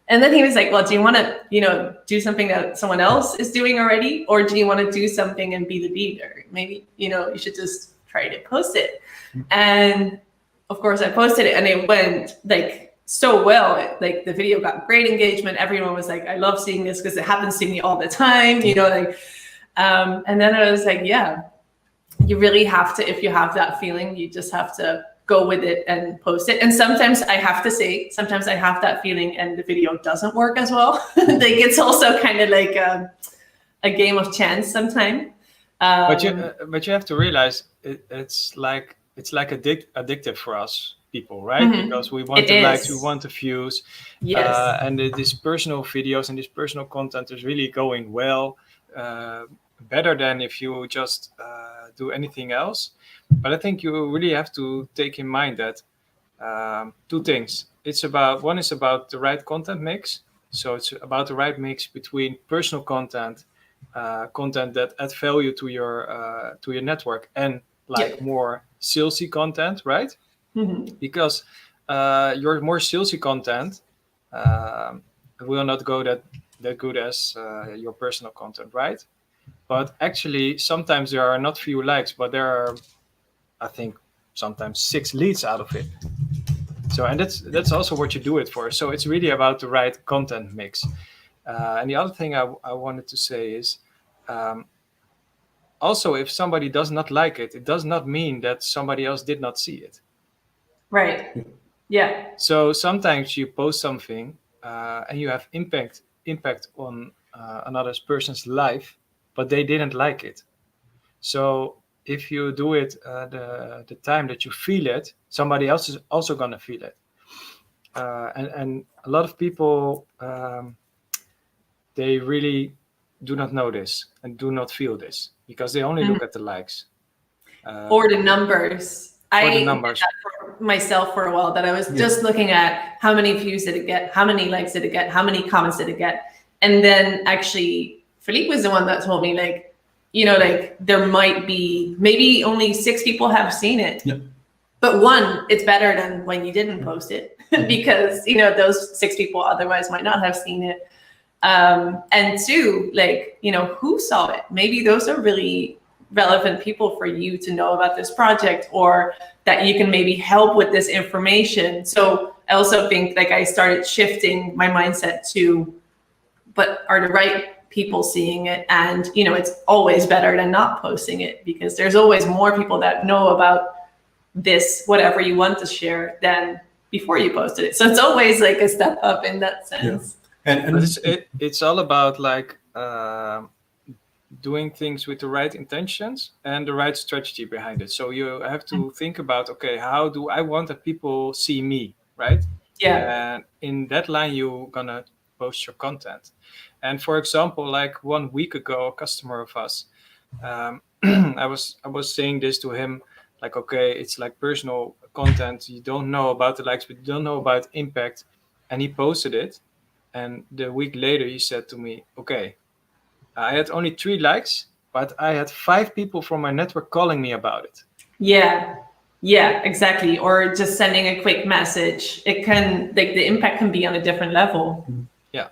And then he was like, well, do you want to, you know, do something that someone else is doing already? Or do you want to do something and be the leader? Maybe, you know, you should just try to post it. And of course I posted it, and it went like so well. Like the video got great engagement. Everyone was like, I love seeing this because it happens to me all the time, you know, like, and then I was like, yeah, you really have to, if you have that feeling, you just have to go with it and post it. And sometimes I have to say, sometimes I have that feeling and the video doesn't work as well. Like it's also kind of like a game of chance sometimes. But you have to realize it's like addictive for us people, right? Because we want the likes, we want the views, yes. And these personal videos and this personal content is really going well, better than if you just do anything else. But I think you really have to take in mind that two things. One is about the right content mix. So it's about the right mix between personal content, content that adds value to your network, and like more salesy content, right? Because your more salesy content will not go that good as your personal content, right? But actually, sometimes there are not few likes, but there are, I think, sometimes 6 leads out of it. So, and that's also what you do it for. So it's really about the right content mix. And the other thing I wanted to say is, also, if somebody does not like it, it does not mean that somebody else did not see it. Right. Yeah. So sometimes you post something and you have impact on another person's life, but they didn't like it. So if you do it the time that you feel it, somebody else is also gonna feel it. And a lot of people, they really do not know this and do not feel this because they only look at the likes. Or the numbers. I the numbers. did that for myself for a while, that I was just looking at how many views did it get, how many likes did it get, how many comments did it get. And then actually Philippe was the one that told me, like, you know, like there might be maybe only 6 people have seen it. Yeah. But one, it's better than when you didn't post it because, you know, those 6 people otherwise might not have seen it. And 2, like, you know, who saw it? Maybe those are really relevant people for you to know about this project, or that you can maybe help with this information. So I also think, like, I started shifting my mindset to, but are the right people seeing it? And, you know, it's always better than not posting it, because there's always more people that know about this, whatever you want to share, than before you posted it. So it's always like a step up in that sense. Yeah. And it's all about like doing things with the right intentions and the right strategy behind it. So you have to think about, okay, how do I want that people see me, right? Yeah. And in that line, you're gonna post your content. And for example, like 1 week ago, a customer of us, I was saying this to him, like, okay, it's like personal content. You don't know about the likes, but you don't know about impact. And he posted it. And the week later, he said to me, okay, I had only 3 likes, but I had 5 people from my network calling me about it. Yeah, exactly. Or just sending a quick message. It can, like, the impact can be on a different level. Yeah.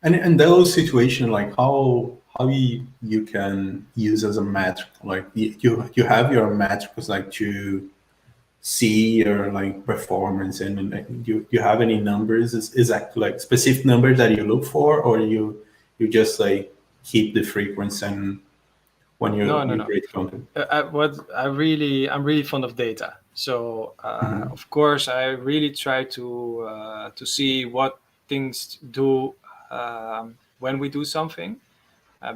And in those situations, like how you can use as a metric, like you have your metrics, like to see your like performance, and you have any numbers? Is that like specific numbers that you look for, or you just like keep the frequency and when you create content? I'm really fond of data. So of course I really try to see what things do when we do something,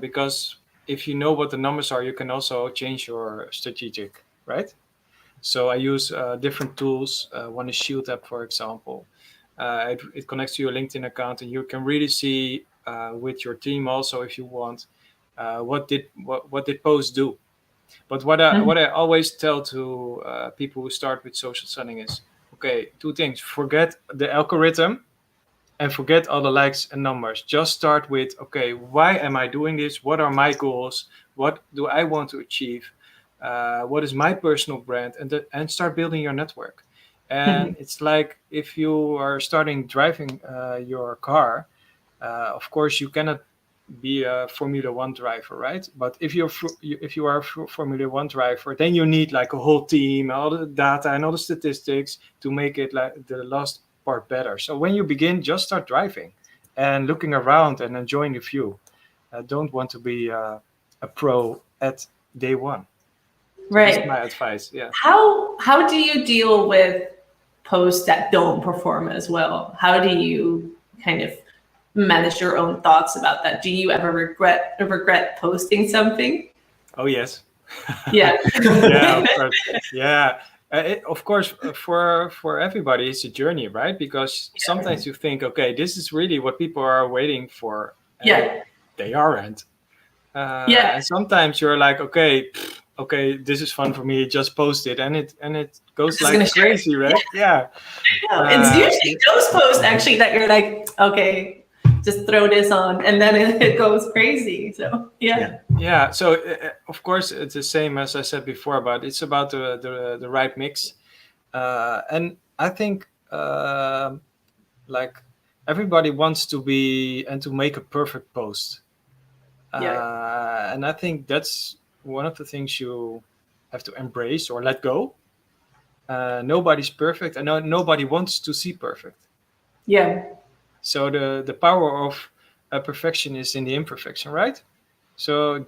because if you know what the numbers are, you can also change your strategic, right? So I use different tools. One is Shield app, for example. It connects to your LinkedIn account, and you can really see with your team also if you want. What did posts do? But what I always tell to people who start with social selling is, okay, two things: forget the algorithm and forget all the likes and numbers. Just start with, okay, why am I doing this? What are my goals? What do I want to achieve? What is my personal brand? And start building your network. And it's like if you are starting driving your car, of course you cannot be a Formula One driver, right? But if you are a Formula One driver, then you need like a whole team, all the data and all the statistics to make it like the last part better. So when you begin, just start driving and looking around and enjoying the view. Don't want to be a pro at day one. So Right. that's my advice. Yeah. How do you deal with posts that don't perform as well? How do you kind of manage your own thoughts about that? Do you ever regret posting something? Oh yes. Yeah. Yeah, of course. Yeah. Of course, for everybody, it's a journey, right? Because sometimes you think, okay, this is really what people are waiting for. And they aren't. And sometimes you're like, okay, this is fun for me. Just post it, and it goes like crazy, right? Yeah. It's usually those posts actually that you're like, okay, just throw this on, and then it goes crazy. So yeah. So of course it's the same as I said before, but it's about the right mix. And I think like everybody wants to be and to make a perfect post. And I think that's one of the things you have to embrace or let go. Nobody's perfect, and nobody wants to see perfect. Yeah. So the power of perfection is in the imperfection, right? So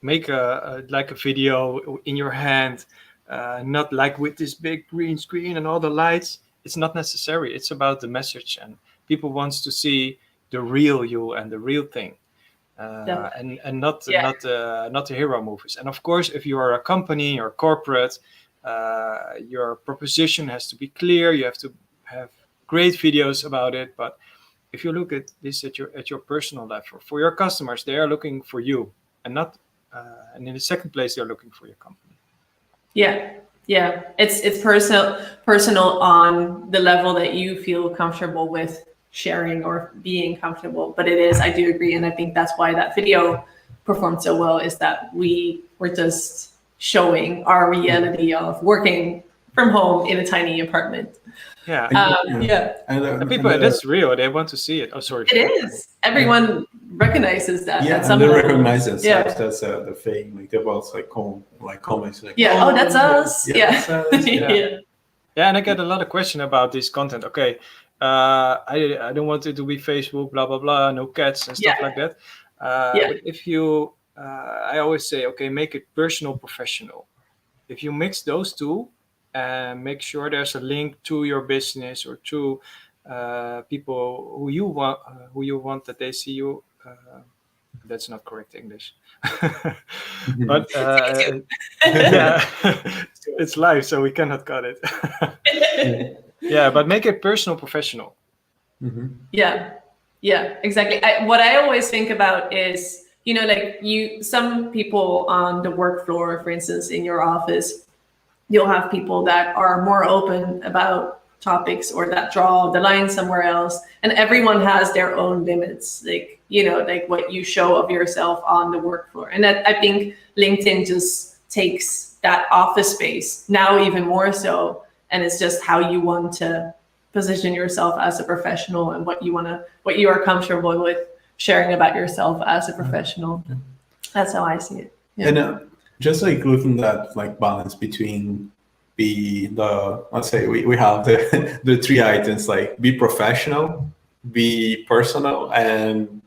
make a video in your hand, not like with this big green screen and all the lights. It's not necessary. It's about the message, and people wants to see the real you and the real thing, and not the hero movies. And of course, if you are a company or corporate, your proposition has to be clear. You have to have great videos about it. But if you look at this at your personal level, for your customers, they are looking for you, and not. And in the second place, they're looking for your company. Yeah. It's personal on the level that you feel comfortable with sharing or being comfortable. But it is, I do agree, and I think that's why that video performed so well, is that we were just showing our reality of working from home in a tiny apartment. And people, that's real. They want to see it. Oh, sorry. It is. Everyone recognizes that. Yeah, and they recognize themselves. That's the thing. Like they're both like comments. Like, oh, that's us. That's us. Yeah, and I get a lot of question about this content. Okay, I don't want it to be Facebook, blah blah blah, no cats and stuff like that. But if you, I always say, okay, make it personal, professional. If you mix those two, and make sure there's a link to your business or to people who you want that they see you. That's not correct English, but it's live, so we cannot cut it. But make it personal, professional. Yeah, exactly. What I always think about is, like some people on the work floor, for instance, in your office, you'll have people that are more open about topics or that draw the line somewhere else. And everyone has their own limits, like what you show of yourself on the work floor. And that, I think LinkedIn just takes that office space now even more so. And it's just how you want to position yourself as a professional and what you are comfortable with sharing about yourself as a professional. That's how I see it. Yeah. And just like looking at like balance between let's say we have the three items, like be professional, be personal, and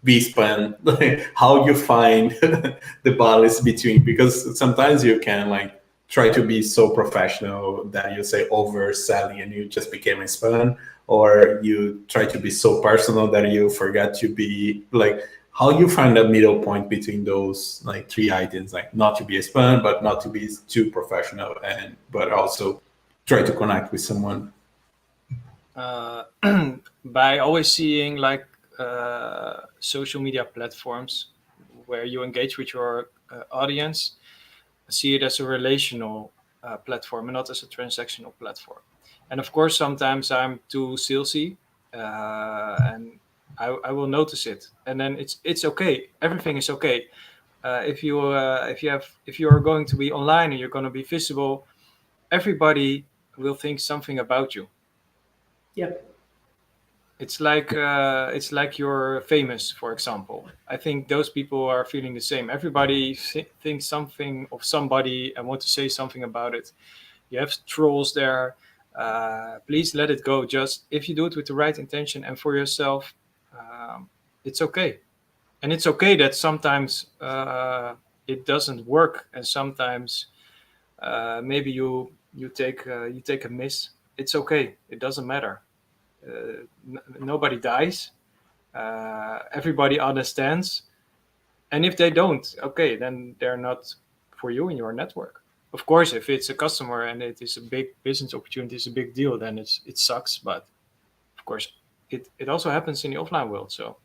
be spun. Like how you find the balance between, because sometimes you can like try to be so professional that you say overselling and you just became a spun, or you try to be so personal that you forget to be like. How you find a middle point between those like three items, like not to be a spun, but not to be too professional, but also try to connect with someone? By always seeing like social media platforms where you engage with your audience, see it as a relational platform and not as a transactional platform. And of course, sometimes I'm too salesy, and I will notice it, and then it's okay. Everything is okay. If you are going to be online and you're going to be visible, everybody will think something about you. Yep. It's like you're famous, for example. I think those people are feeling the same. Everybody thinks something of somebody and want to say something about it. You have trolls there. Please let it go. Just if you do it with the right intention and for yourself, it's okay. And it's okay that sometimes it doesn't work, and sometimes maybe you take a miss. It's okay. It doesn't matter. Nobody dies. Everybody understands, and if they don't, okay, then they're not for you in your network. Of course, if it's a customer and it is a big business opportunity, it's a big deal, then it sucks. But of course, it also happens in the offline world. So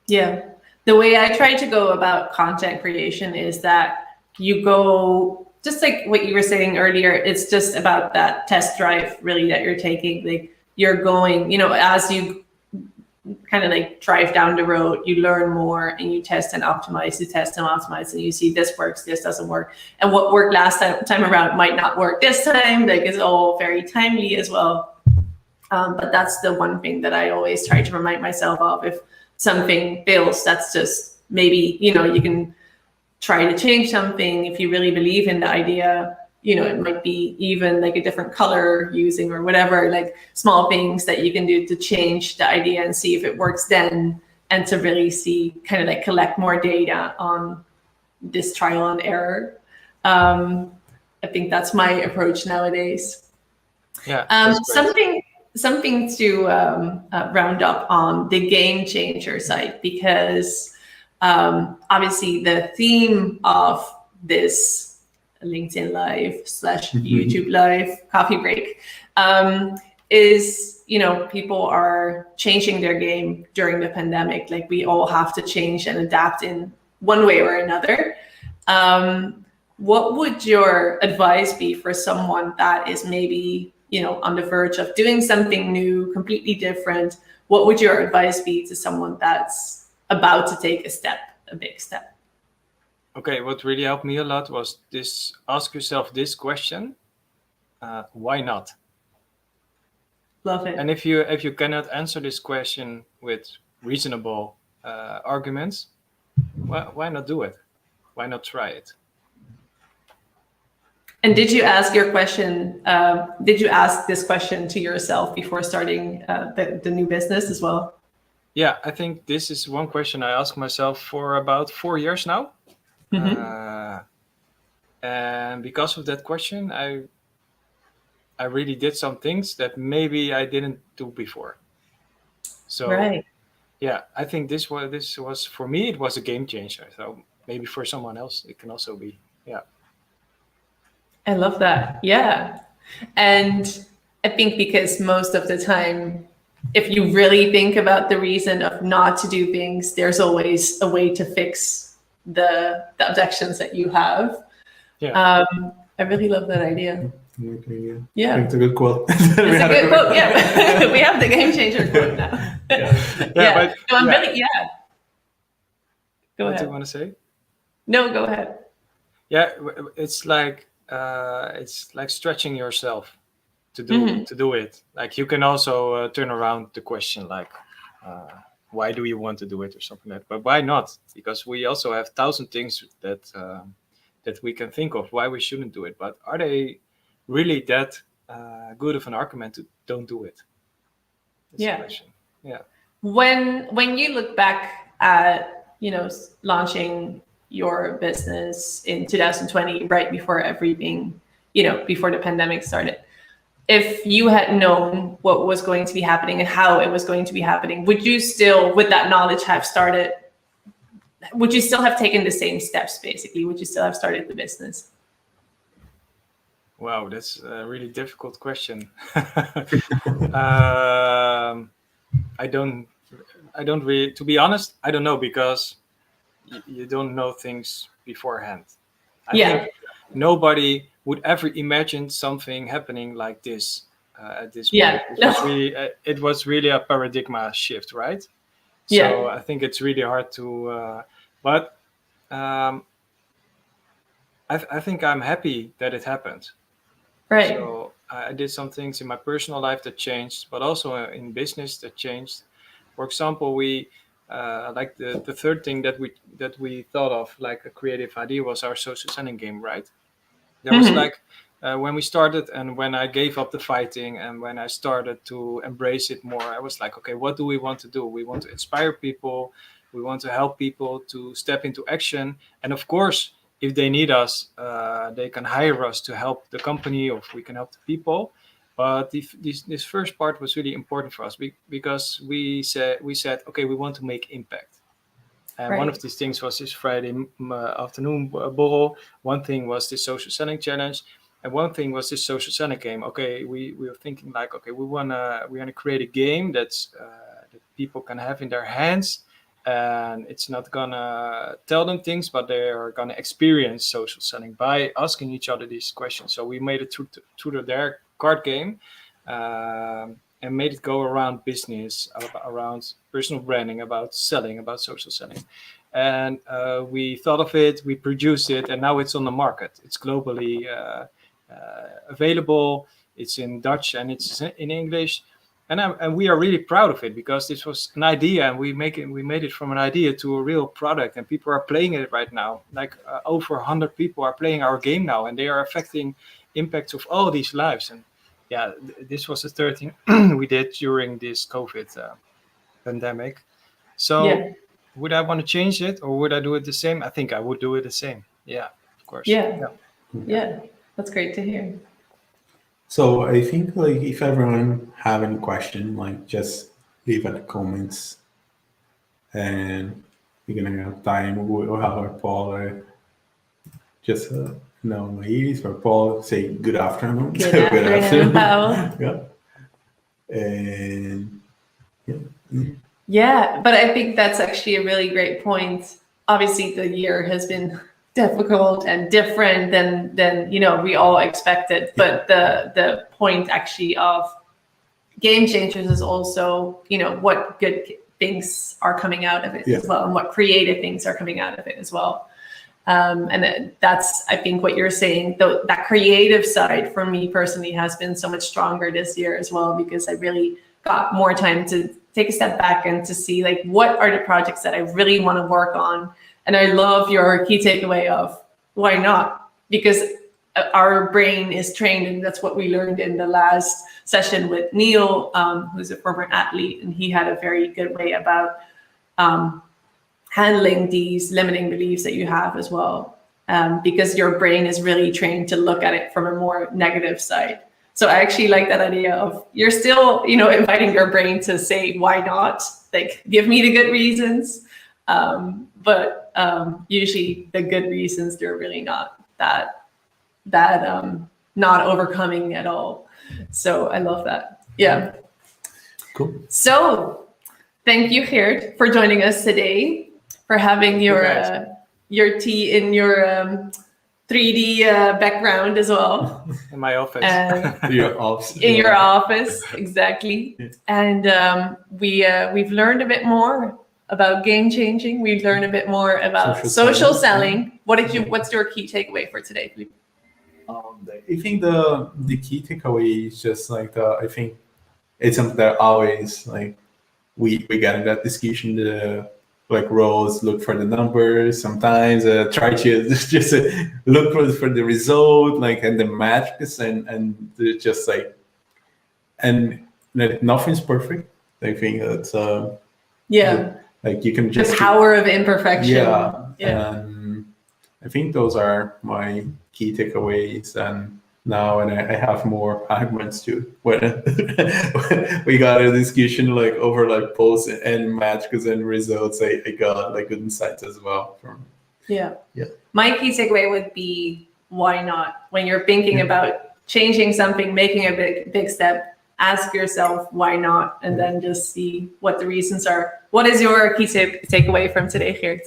yeah, the way I try to go about content creation is that you go, just like what you were saying earlier, it's just about that test drive really that you're taking. Like, you're going, as you kind of like drive down the road, you learn more and you test and optimize, and you see this works, this doesn't work. And what worked last time around might not work this time. Like, it's all very timely as well. But that's the one thing that I always try to remind myself of. If something fails, that's just maybe, you can try to change something. If you really believe in the idea, it might be even like a different color using or whatever, like small things that you can do to change the idea and see if it works then, and to really see, kind of like collect more data on this trial and error. I think that's my approach nowadays. Yeah. Something to round up on the game changer side, because obviously the theme of this LinkedIn Live / YouTube Live Coffee Break is, people are changing their game during the pandemic. Like, we all have to change and adapt in one way or another. What would your advice be for someone that is maybe, on the verge of doing something new, completely different? What would your advice be to someone that's about to take a big step? Okay, what really helped me a lot was this: ask yourself this question: why not? Love it. And if you cannot answer this question with reasonable arguments, why not do it? Why not try it? And did you ask your question? Did you ask this question to yourself before starting the new business as well? Yeah, I think this is one question I ask myself for about 4 years now. Mm-hmm. And because of that question, I really did some things that maybe I didn't do before. So right. Yeah, I think this was for me, it was a game changer. So maybe for someone else, it can also be. Yeah. I love that. Yeah. And I think because most of the time, if you really think about the reason of not to do things, there's always a way to fix the objections that you have. Yeah. I really love that idea. Okay, yeah. It's a good quote. It's a good quote. Yeah. We have the game changer quote now. But no, I'm really, Go what ahead. do you want to say? No, go ahead. Yeah, it's like stretching yourself to do it. Like, you can also turn around the question, like, why do you want to do it, or something like that. But why not? Because we also have 1,000 things that we can think of why we shouldn't do it. But are they really that good of an argument to don't do it? That's the question. Yeah. When you look back at launching your business in 2020, right before everything, before the pandemic started, if you had known what was going to be happening and how it was going to be happening, would you still, with that knowledge, have started? Would you still have taken the same steps, basically? Would you still have started the business? Wow, that's a really difficult question. I don't don't really, to be honest, I don't know, because you don't know things beforehand. I think nobody would ever imagine something happening like this at this point. It was really a paradigm shift, right? So I think it's really hard to, but I think I'm happy that it happened. Right. So I did some things in my personal life that changed, but also in business that changed. For example, we like the third thing that we thought of, like a creative idea, was our social selling game, right? There was like when we started, and when I gave up the fighting, and when I started to embrace it more, I was like, okay, what do we want to do? We want to inspire people. We want to help people to step into action. And of course, if they need us, they can hire us to help the company, or if we can help the people. But this first part was really important for us because we said, okay, we want to make impact. And one of these things was this Friday afternoon borrel. One thing was this social selling challenge, and one thing was this social selling game. Okay, we were thinking like, okay, we wanna create a game that's that people can have in their hands, and it's not gonna tell them things, but they are gonna experience social selling by asking each other these questions. So we made it through their card game. And made it go around business, around personal branding, about selling, about social selling. And we thought of it, we produced it, and now it's on the market. It's globally available. It's in Dutch and it's in English. And we are really proud of it, because this was an idea, and we made it from an idea to a real product, and people are playing it right now. Like over 100 people are playing our game now, and they are affecting impacts of all these lives. And yeah, this was the third thing we did during this COVID pandemic. So would I want to change it, or would I do it the same? I think I would do it the same. Yeah, of course. Yeah. That's great to hear. So I think like if everyone have any question, like just leave in the comments, and we're gonna have time. We'll have our Paul just ladies, or Paul say good afternoon. Good afternoon, Paul. And yeah, but I think that's actually a really great point. Obviously, the year has been difficult and different than we all expected. But the point actually of game changers is also what good things are coming out of it as well, and what creative things are coming out of it as well. And that's, I think, what you're saying. That creative side for me personally has been so much stronger this year as well, because I really got more time to take a step back and to see like what are the projects that I really want to work on. And I love your key takeaway of why not? Because our brain is trained, and that's what we learned in the last session with Neil, who's a former athlete, and he had a very good way about handling these limiting beliefs that you have as well, because your brain is really trained to look at it from a more negative side. So I actually like that idea of you're still, inviting your brain to say, why not? Like, give me the good reasons. But usually the good reasons, they're really not that not overcoming at all. So I love that. Yeah. Cool. So thank you, Geert, for joining us today, for having your tea in your 3D background as well. In my office. Your office. In your office, exactly. And we've learned a bit more about game changing. We've learned a bit more about social selling. What's your key takeaway for today, Philippe? I think the key takeaway is just like I think it's something that always like we get in that discussion. Like roles, look for the numbers. Sometimes try to just look for the result, like, and the metrics, and just like, and nothing's perfect. I think it's like you can just the power of imperfection. Yeah. And I think those are my key takeaways. And now, and I have more arguments too. When we got a discussion like over like posts and metrics and results, I got like good insights as well from. Yeah. My key takeaway would be, why not? When you're thinking about changing something, making a big step, ask yourself why not, and then just see what the reasons are. What is your key takeaway from today, Geert?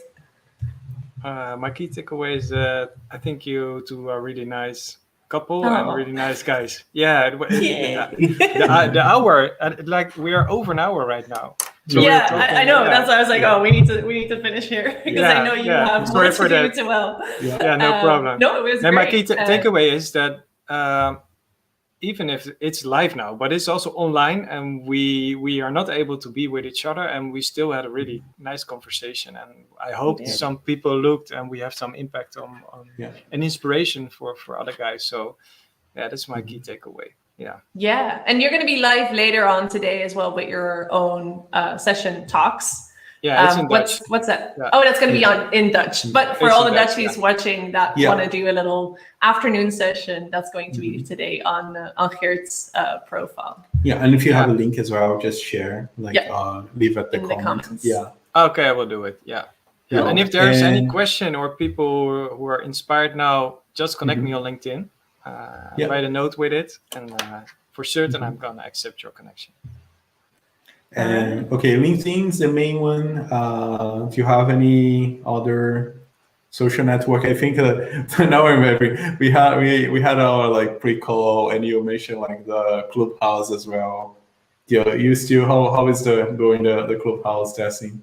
My key takeaway is that I think you two are really nice couple and really nice guys. Yeah, the hour, like we are over an hour right now. So I know. Yeah. That's why I was like, oh, we need to finish here because I know you have more to do as well. Yeah, no problem. No, it was great. My key takeaway is that even if it's live now, but it's also online, and we are not able to be with each other, and we still had a really nice conversation. And I hope some people looked, and we have some impact on an inspiration for other guys. So yeah, that's my key takeaway. Yeah, and you're going to be live later on today as well with your own session talks. Yeah, it's in Dutch. What's that? Yeah. Oh, that's going to be in Dutch. But for all the Dutchies watching that want to do a little afternoon session, that's going to be today on Geert's profile. Yeah, and if you have a link as well, just share, leave at the comments. Yeah. Okay, I will do it. Yeah. And if there's any question or people who are inspired now, just connect me on LinkedIn. Write a note with it, and for certain, I'm gonna accept your connection. And LinkedIn's the main one. If you have any other social network, I think now I'm remembering we had our pre-call, and you mentioned the Clubhouse as well. You still how is going the Clubhouse testing?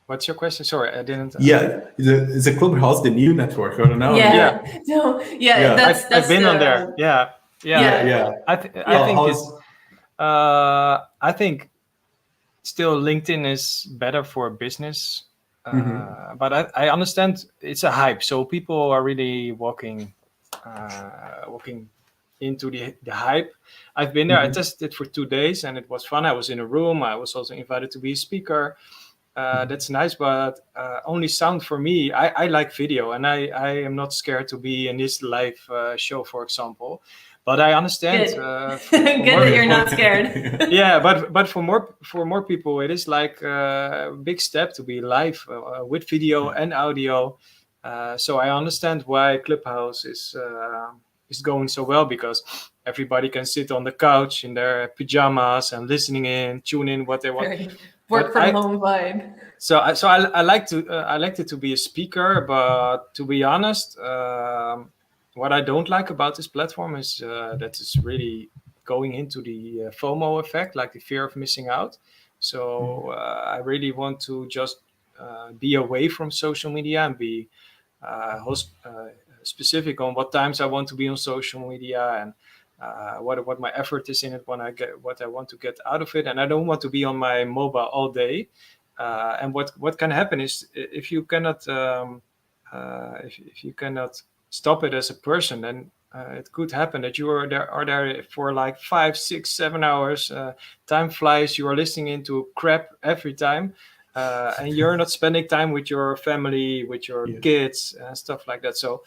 What's your question? Sorry, I didn't. Is the Clubhouse the new network? I don't know. That's I've been on there. Yeah. I think still LinkedIn is better for business, but I understand it's a hype, so people are really walking into the hype. I've been there. I tested it for 2 days, and it was fun. I was in a room. I was also invited to be a speaker. That's nice, but only sound for me. I like video, and I am not scared to be in this live show, for example. But I understand. Good that you're not scared. Yeah, but for more people, it is like a big step to be live with video and audio. So I understand why Clubhouse is going so well, because everybody can sit on the couch in their pajamas and tune in what they want. Work from home vibe. So I liked it to be a speaker, but to be honest, what I don't like about this platform is that it's really going into the FOMO effect, like the fear of missing out. So I really want to just be away from social media and be specific on what times I want to be on social media, and what my effort is in it, when I get what I want to get out of it. And I don't want to be on my mobile all day. And what can happen is if you cannot stop it as a person, then it could happen that you are there for like 5, 6, 7 hours. Time flies. You are listening into crap every time, and you're not spending time with your family, with your kids, and stuff like that. So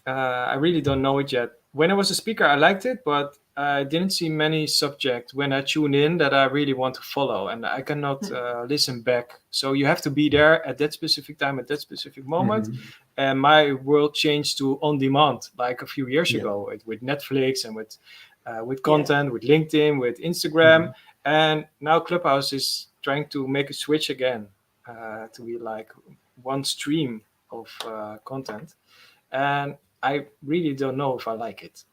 I really don't know it yet. When I was a speaker, I liked it, but I didn't see many subjects when I tune in that I really want to follow, and I cannot listen back. So you have to be there at that specific time, at that specific moment. And my world changed to on demand, like a few years ago, with Netflix and with content, with LinkedIn, with Instagram. And now Clubhouse is trying to make a switch again to be like one stream of content. And I really don't know if I like it.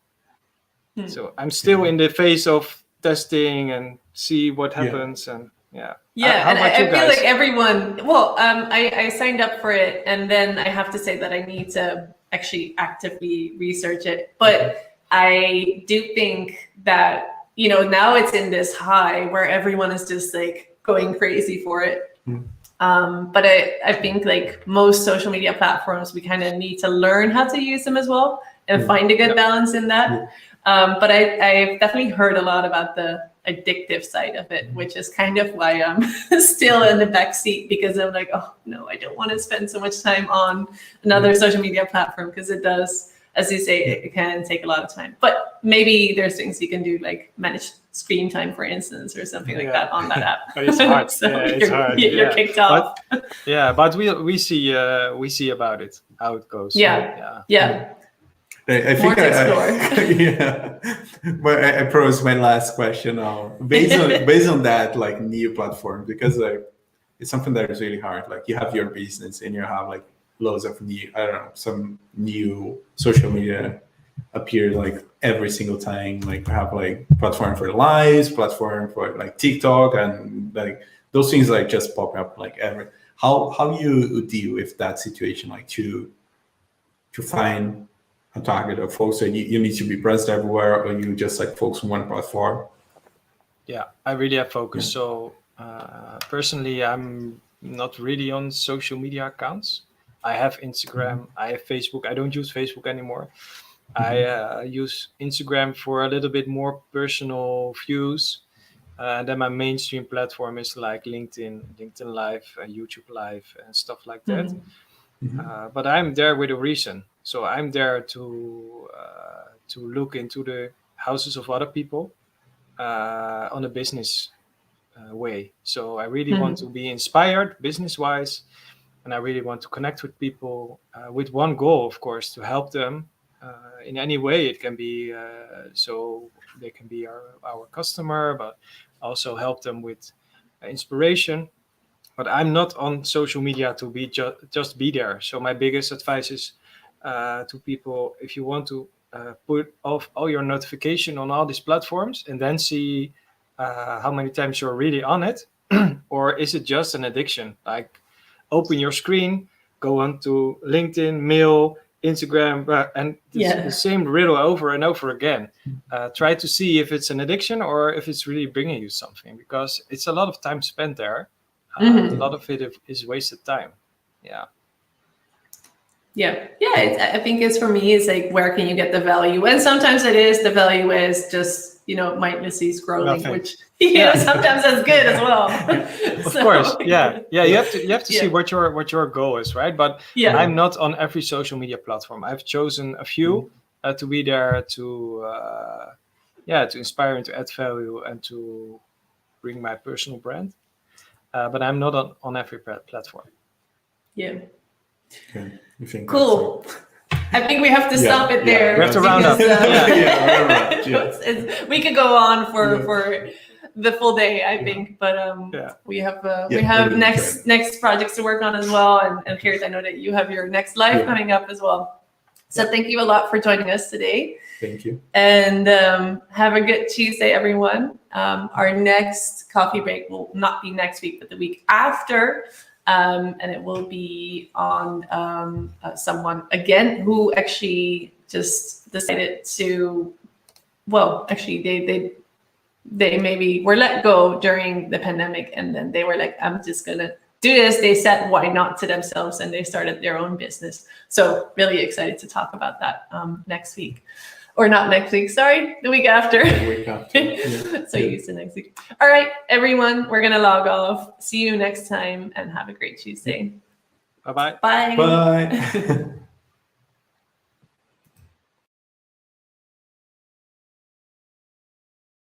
So I'm still in the phase of testing and see what happens. And and I feel like everyone, I signed up for it, and then I have to say that I need to actually actively research it. But I do think that, now it's in this high where everyone is just like going crazy for it. But I think like most social media platforms, we kind of need to learn how to use them as well and find a good balance in that. But I've definitely heard a lot about the addictive side of it, which is kind of why I'm still in the back seat, because I'm like, oh no, I don't want to spend so much time on another social media platform, because it does, as you say, it can take a lot of time. But maybe there's things you can do, like manage screen time, for instance, or something like that on that app. But it's hard. So it's hard. You're kicked off. But we see about it, how it goes. Yeah. I think But I promise my last question now. Based on that, like new platform, because like it's something that is really hard. Like you have your business and you have like loads of new, I don't know, some new social media appear like every single time. Like we have like platform for lives, platform for like TikTok, and like those things like just pop up like every. How you deal with that situation, like to find a target of folks that you need to be present everywhere, or you just like focus on one platform? Yeah, I really have focus. So personally, I'm not really on social media accounts. I have Instagram, I have Facebook. I don't use Facebook anymore. I use Instagram for a little bit more personal views. And then my mainstream platform is like LinkedIn Live, YouTube Live, and stuff like that. But I'm there with a reason. So I'm there to look into the houses of other people on a business way. So I really want to be inspired business wise, and I really want to connect with people with one goal, of course, to help them in any way. It can be so they can be our customer, but also help them with inspiration. But I'm not on social media to be just be there. So my biggest advice is to people: if you want to put off all your notification on all these platforms and then see how many times you're really on it, or is it just an addiction? Like open your screen, go on to LinkedIn, Mail, Instagram, and it's the same riddle over and over again. Try to see if it's an addiction or if it's really bringing you something, because it's a lot of time spent there. A lot of it is wasted time. Yeah. Yeah. I think it's, for me, it's like, where can you get the value? And sometimes the value is just, mindlessly scrolling, Nothing. which sometimes that's good as well. Of course. Yeah. You have to see what your goal is, right? But I'm not on every social media platform. I've chosen a few to be there to inspire and to add value and to bring my personal brand. But I'm not on every platform. Yeah. Okay. You think cool. I think we have to stop it there. We have to round up. We could go on for the full day, I think, but we have next projects to work on as well. And Geert, I know that you have your next live coming up as well. So thank you a lot for joining us today. Thank you. And have a good Tuesday, everyone. Our next coffee break will not be next week, but the week after. And it will be on someone, again, who actually just decided to, they maybe were let go during the pandemic, and then they were like, I'm just going to do this. They said, why not, to themselves, and they started their own business. So really excited to talk about that next week. Or not next week, sorry, the week after. The week after. So used to next week. All right, everyone, we're going to log off. See you next time, and have a great Tuesday. Bye-bye. Bye. Bye.